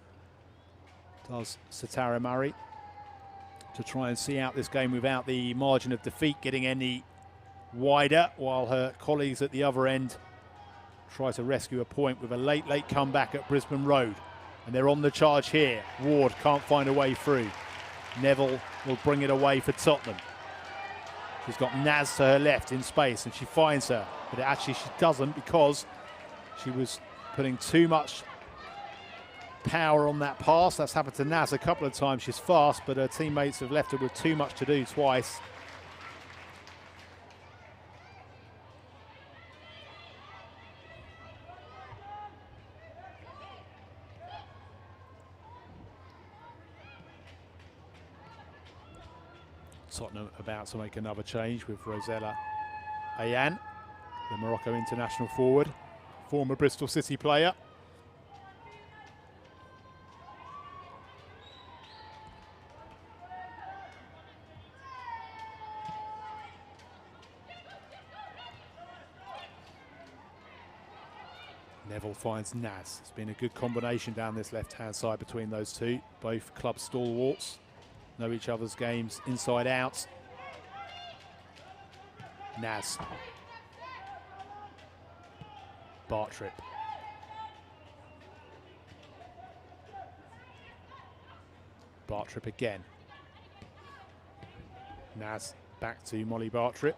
does Satara Murray, to try and see out this game without the margin of defeat getting any wider, while her colleagues at the other end try to rescue a point with a late comeback at Brisbane Road. And they're on the charge here. Ward can't find a way through. Neville will bring it away for Tottenham. She's got Naz to her left in space, and she finds her, but actually she doesn't, because she was putting too much power on that pass. That's happened to Naz a couple of times. She's fast, but her teammates have left her with too much to do twice. Tottenham about to make another change with Rosella Ayan, the Morocco international forward, former Bristol City player. Neville finds Naz. It's been a good combination down this left-hand side between those two. Both club stalwarts, know each other's games inside out. Naz. Bartrip. Bartrip again. Naz back to Molly Bartrip.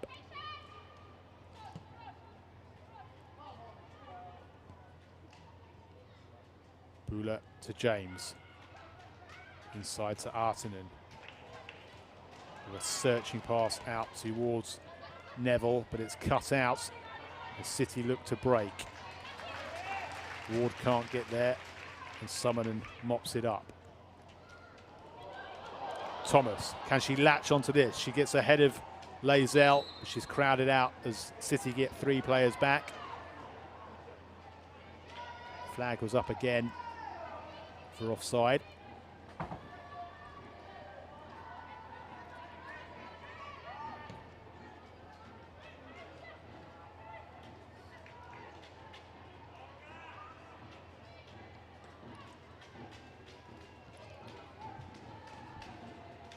Bula to James. Inside to Artinen. With a searching pass out towards Neville, but it's cut out as City look to break. Ward can't get there, and Summonen mops it up. Thomas, can she latch onto this? She gets ahead of Lazelle, but she's crowded out as City get 3 players back. Flag was up again for offside.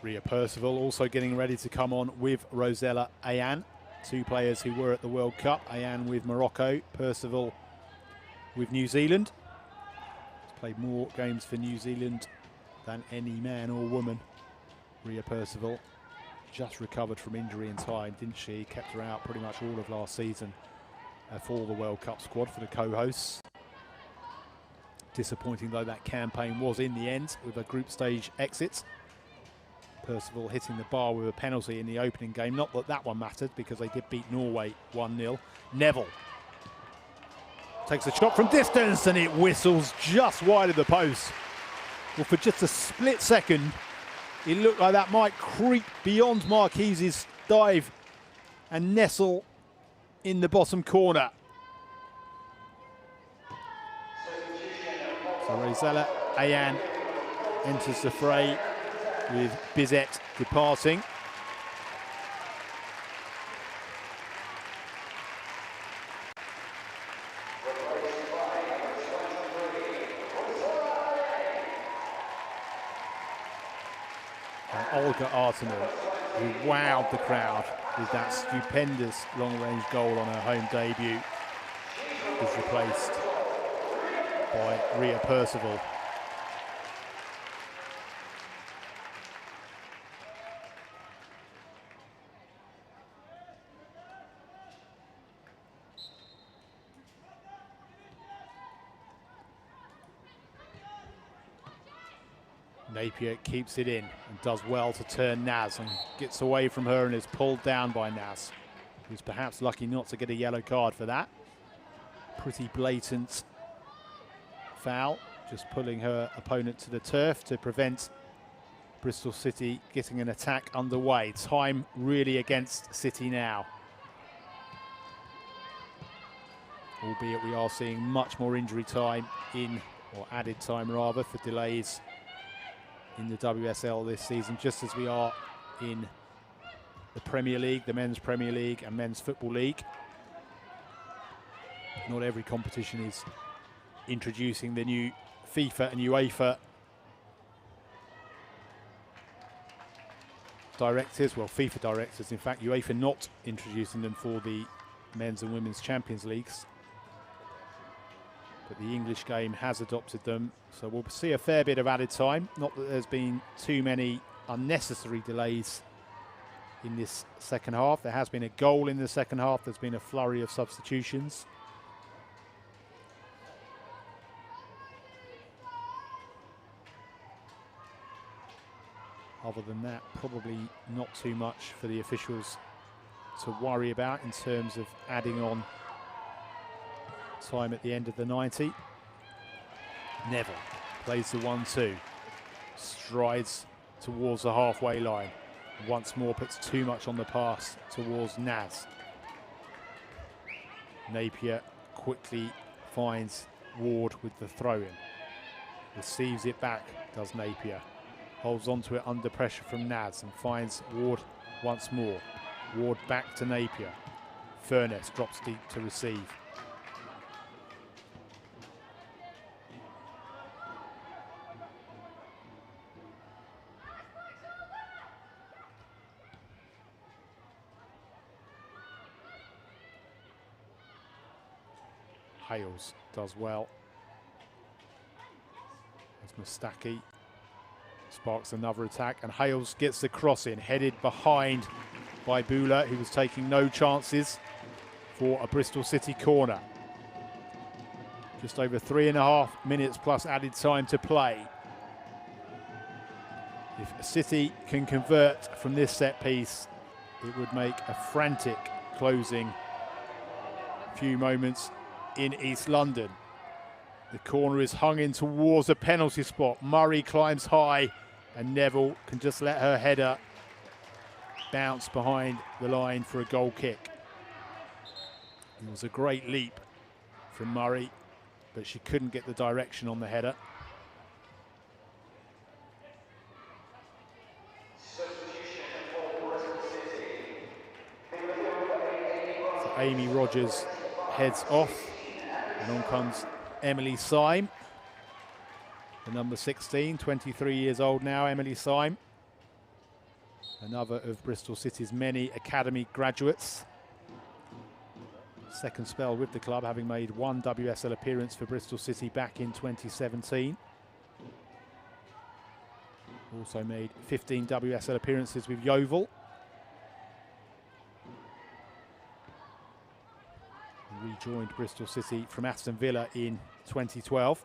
Ria Percival also getting ready to come on with Rosella Ayan, 2 players who were at the World Cup. Ayan with Morocco, Percival with New Zealand. She's played more games for New Zealand than any man or woman. Ria Percival just recovered from injury in time, didn't she? Kept her out pretty much all of last season for the World Cup squad for the co-hosts. Disappointing though that campaign was in the end, with a group stage exit. Percival hitting the bar with a penalty in the opening game. Not that that one mattered, because they did beat Norway 1-0. Neville takes a shot from distance, and it whistles just wide of the post. Well, for just a split second, it looked like that might creep beyond Marquise's dive and nestle in the bottom corner. So Rosella Ayan enters the fray, with Bizet departing. And Olga Artinen, who wowed the crowd with that stupendous long-range goal on her home debut, is replaced by Ria Percival. Napier keeps it in and does well to turn Naz and gets away from her and is pulled down by Naz, who's perhaps lucky not to get a yellow card for that. Pretty blatant foul, just pulling her opponent to the turf to prevent Bristol City getting an attack underway. Time really against City now. Albeit we are seeing much more injury time or added time rather, for delays in the WSL this season, just as we are in the Premier League, the Men's Premier League and Men's Football League. Not every competition is introducing the new FIFA and UEFA directives, well, FIFA directives, in fact, UEFA not introducing them for the Men's and Women's Champions Leagues. But the English game has adopted them, so we'll see a fair bit of added time. Not that there's been too many unnecessary delays in this second half. There has been a goal in the second half. There's been a flurry of substitutions. Other than that, probably not too much for the officials to worry about in terms of adding on time at the end of the 90. Neville plays the 1-2, strides towards the halfway line, once more puts too much on the pass towards Naz. Napier quickly finds Ward with the throw-in, receives it back, does Napier, holds onto it under pressure from Naz and finds Ward once more. Ward back to Napier. Furness drops deep to receive. Hales does well. As Mustaki sparks another attack, and Hales gets the cross in, headed behind by Bula, who was taking no chances for a Bristol City corner. Just over 3.5 minutes plus added time to play. If City can convert from this set piece, it would make a frantic closing few moments in East London. The corner is hung in towards a penalty spot. Murray climbs high and Neville can just let her header bounce behind the line for a goal kick. It was a great leap from Murray, but she couldn't get the direction on the header. So Amy Rogers heads off, and on comes Emily Syme, the number 16, 23 years old now, Emily Syme. Another of Bristol City's many academy graduates. Second spell with the club, having made one WSL appearance for Bristol City back in 2017. Also made 15 WSL appearances with Yeovil. Rejoined Bristol City from Aston Villa in 2012.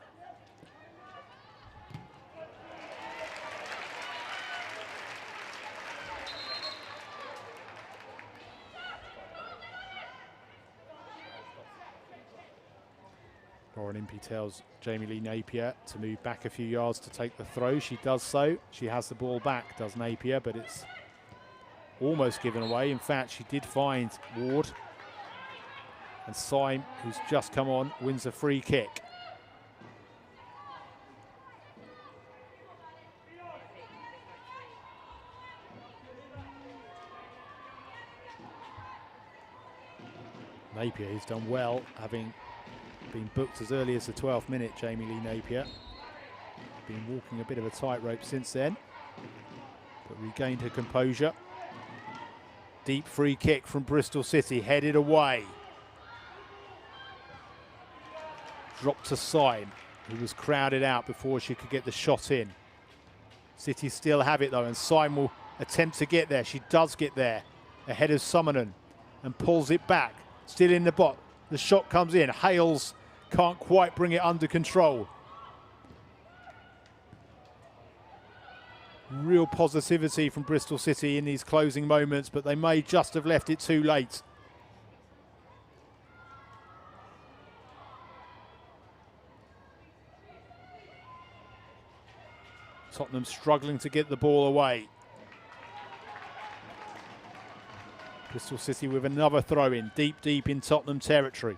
Lauren Impey tells Jamie Lee Napier to move back a few yards to take the throw. She does so. She has the ball back, does Napier, but it's almost given away. In fact, she did find Ward. And Syme, who's just come on, wins a free kick. Napier, who's done well, having been booked as early as the 12th minute, Jamie Lee Napier. Been walking a bit of a tightrope since then, but regained her composure. Deep free kick from Bristol City, headed away. Dropped to Syme, who was crowded out before she could get the shot in. City still have it though, and Syme will attempt to get there. She does get there, ahead of Summonen, and pulls it back. Still in the box. The shot comes in. Hales can't quite bring it under control. Real positivity from Bristol City in these closing moments, but they may just have left it too late. Tottenham struggling to get the ball away. Bristol City with another throw-in, deep in Tottenham territory.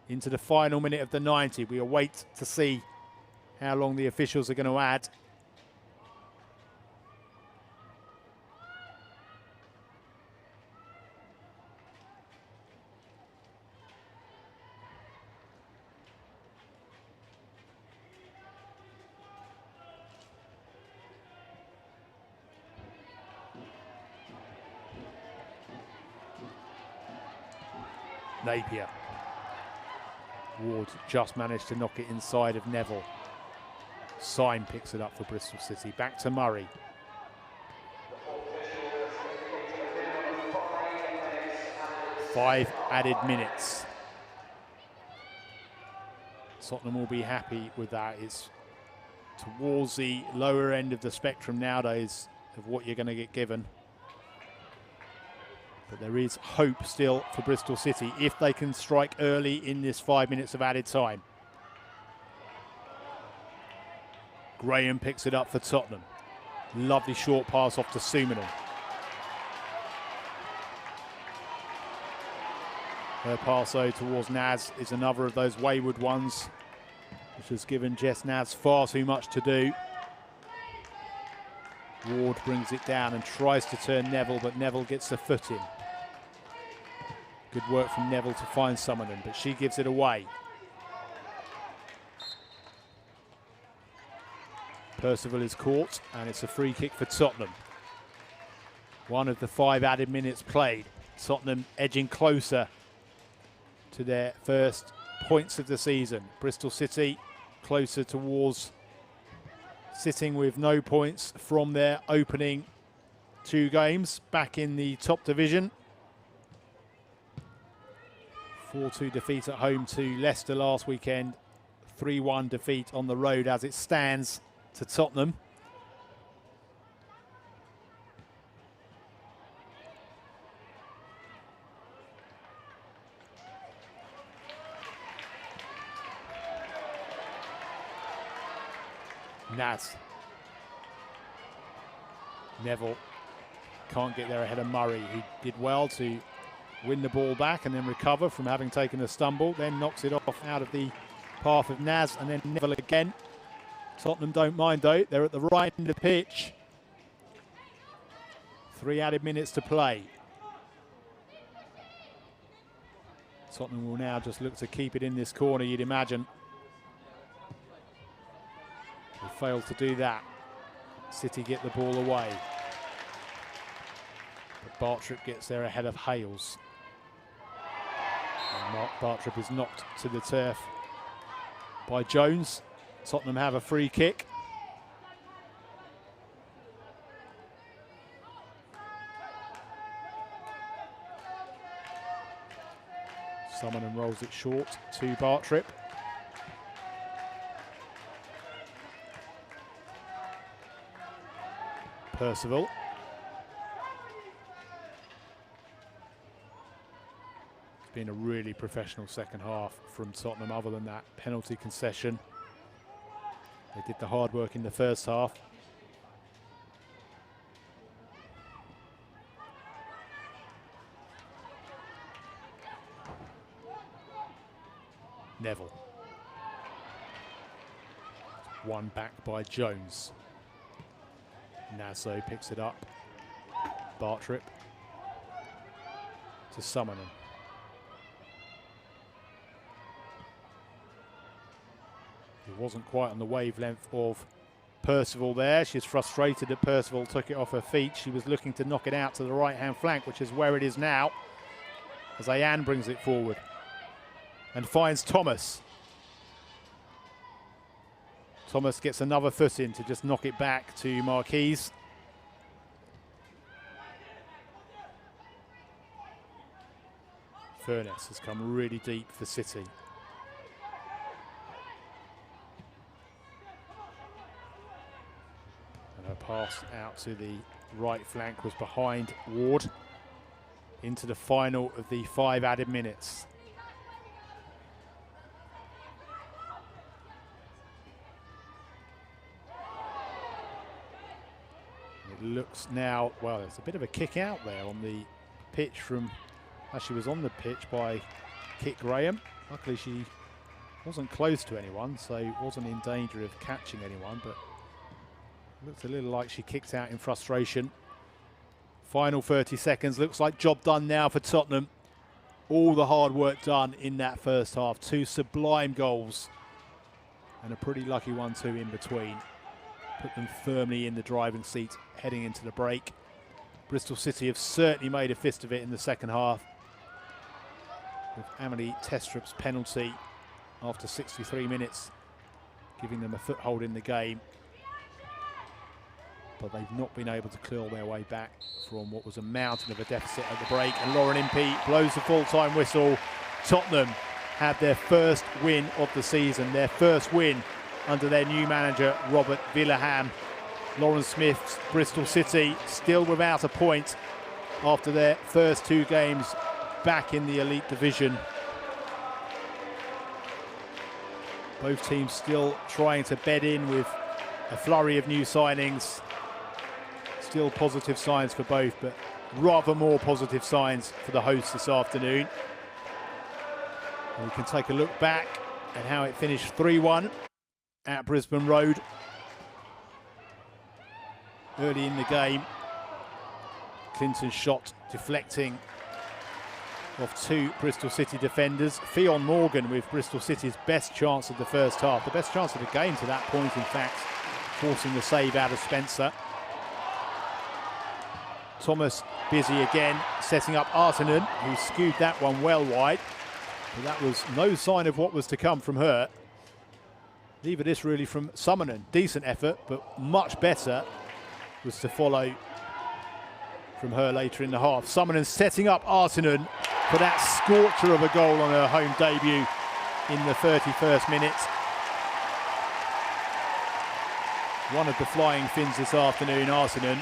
Into the final minute of the 90. We await to see how long the officials are going to add. Napier. Ward just managed to knock it inside of Neville. Syme picks it up for Bristol City. Back to Murray. Five added minutes. Tottenham will be happy with that. It's towards the lower end of the spectrum nowadays of what you're going to get given. But there is hope still for Bristol City if they can strike early in this 5 minutes of added time. Graham picks it up for Tottenham. Lovely short pass off to Sumanen. Her pass towards Naz is another of those wayward ones, which has given Jess Naz far too much to do. Ward brings it down and tries to turn Neville, but Neville gets the foot in. Good work from Neville to find Sumanen, but she gives it away. Percival is caught, and it's a free kick for Tottenham. One of the 5 added minutes played. Tottenham edging closer to their first points of the season. Bristol City closer towards sitting with no points from their opening 2 games back in the top division. 4-2 defeat at home to Leicester last weekend. 3-1 defeat on the road as it stands to Tottenham. Naz. Neville can't get there ahead of Murray, who did well to win the ball back and then recover from having taken a stumble, then knocks it off out of the path of Naz, and then Neville again. Tottenham don't mind though, they're at the right end of the pitch. 3 added minutes to play. Tottenham will now just look to keep it in this corner, you'd imagine. They failed to do that. City get the ball away. But Bartrip gets there ahead of Hales. And Mark Bartrip is knocked to the turf by Jones. Tottenham have a free kick. Sumanen rolls it short to Bartrip. Percival. It's been a really professional second half from Tottenham, other than that penalty concession. They did the hard work in the first half. Neville. One back by Jones. Nazo picks it up. Bartrip to Sumanen. He wasn't quite on the wavelength of Percival there. She's frustrated that Percival took it off her feet. She was looking to knock it out to the right-hand flank, which is where it is now, as Ayan brings it forward and finds Thomas. Thomas gets another foot in to just knock it back to Marquise. Furness has come really deep for City. pass out to the right flank was behind Ward into the final of the 5 added minutes. It looks now, well, there's a bit of a kick out there on the pitch from, as she was on the pitch by Kit Graham. Luckily she wasn't close to anyone, so wasn't in danger of catching anyone, but looks a little like she kicked out in frustration. Final 30 seconds, looks like job done now for Tottenham. All the hard work done in that first half. 2 sublime goals and a pretty lucky one too in between. Put them firmly in the driving seat heading into the break. Bristol City have certainly made a fist of it in the second half, with Amelie Testrup's penalty after 63 minutes giving them a foothold in the game. But they've not been able to claw their way back from what was a mountain of a deficit at the break. And Lauren Impey blows the full-time whistle. Tottenham had their first win of the season, their first win under their new manager, Robert Villaham. Lauren Smith's Bristol City still without a point after their first 2 games back in the elite division. Both teams still trying to bed in with a flurry of new signings. Still positive signs for both, but rather more positive signs for the hosts this afternoon. And we can take a look back at how it finished 3-1 at Brisbane Road. Early in the game, Clinton's shot deflecting off 2 Bristol City defenders. Fionn Morgan with Bristol City's best chance of the first half, the best chance of the game to that point, in fact, forcing the save out of Spencer. Thomas busy again, setting up Artinen, who skewed that one well wide. But that was no sign of what was to come from her. Neither this really from Summonen. Decent effort, but much better was to follow from her later in the half. Summonen setting up Artinen for that scorcher of a goal on her home debut in the 31st minute. One of the flying Finns this afternoon, Artinen.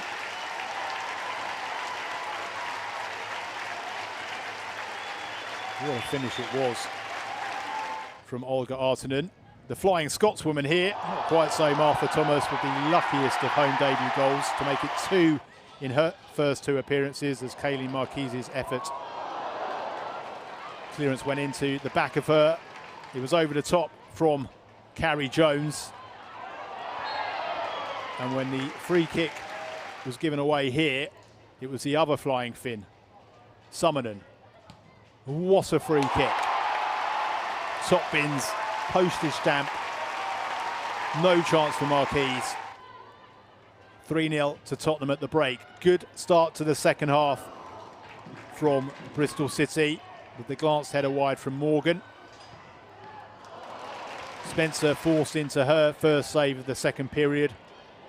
What a finish it was from Olga Artinen. The flying Scotswoman here, not quite so Martha Thomas, with the luckiest of home debut goals to make it 2 in her first 2 appearances, as Kayleen Marquise's effort. Clearance went into the back of her. It was over the top from Carrie Jones. And when the free kick was given away here, it was the other flying Finn, Summonen. What a free kick. Top bins, postage stamp. No chance for Marquise. 3-0 to Tottenham at the break. Good start to the second half from Bristol City, with the glanced header wide from Morgan. Spencer forced into her first save of the second period.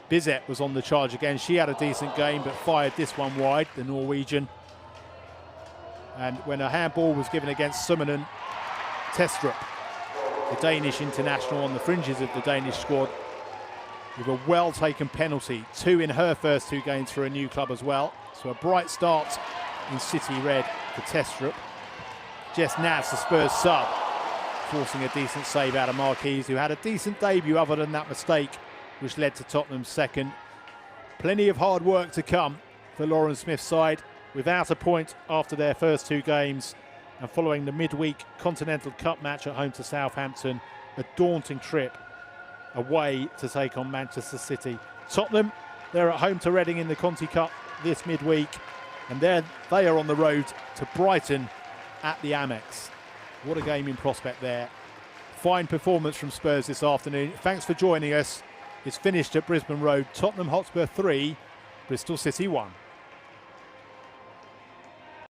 Bizet was on the charge again. She had a decent game, but fired this one wide, the Norwegian. And when a handball was given against Summonen, Testrup, the Danish international on the fringes of the Danish squad, with a well-taken penalty. 2 in her first 2 games for a new club as well. So a bright start in City Red for Testrup. Jess Naz, the Spurs sub, forcing a decent save out of Marquise, who had a decent debut other than that mistake, which led to Tottenham's second. Plenty of hard work to come for Lauren Smith's side, without a point after their first 2 games, and following the midweek Continental Cup match at home to Southampton, a daunting trip away to take on Manchester City. Tottenham, they're at home to Reading in the Conti Cup this midweek, and they are on the road to Brighton at the Amex. What a game in prospect there. Fine performance from Spurs this afternoon. Thanks for joining us. It's finished at Brisbane Road. Tottenham Hotspur 3, Bristol City 1.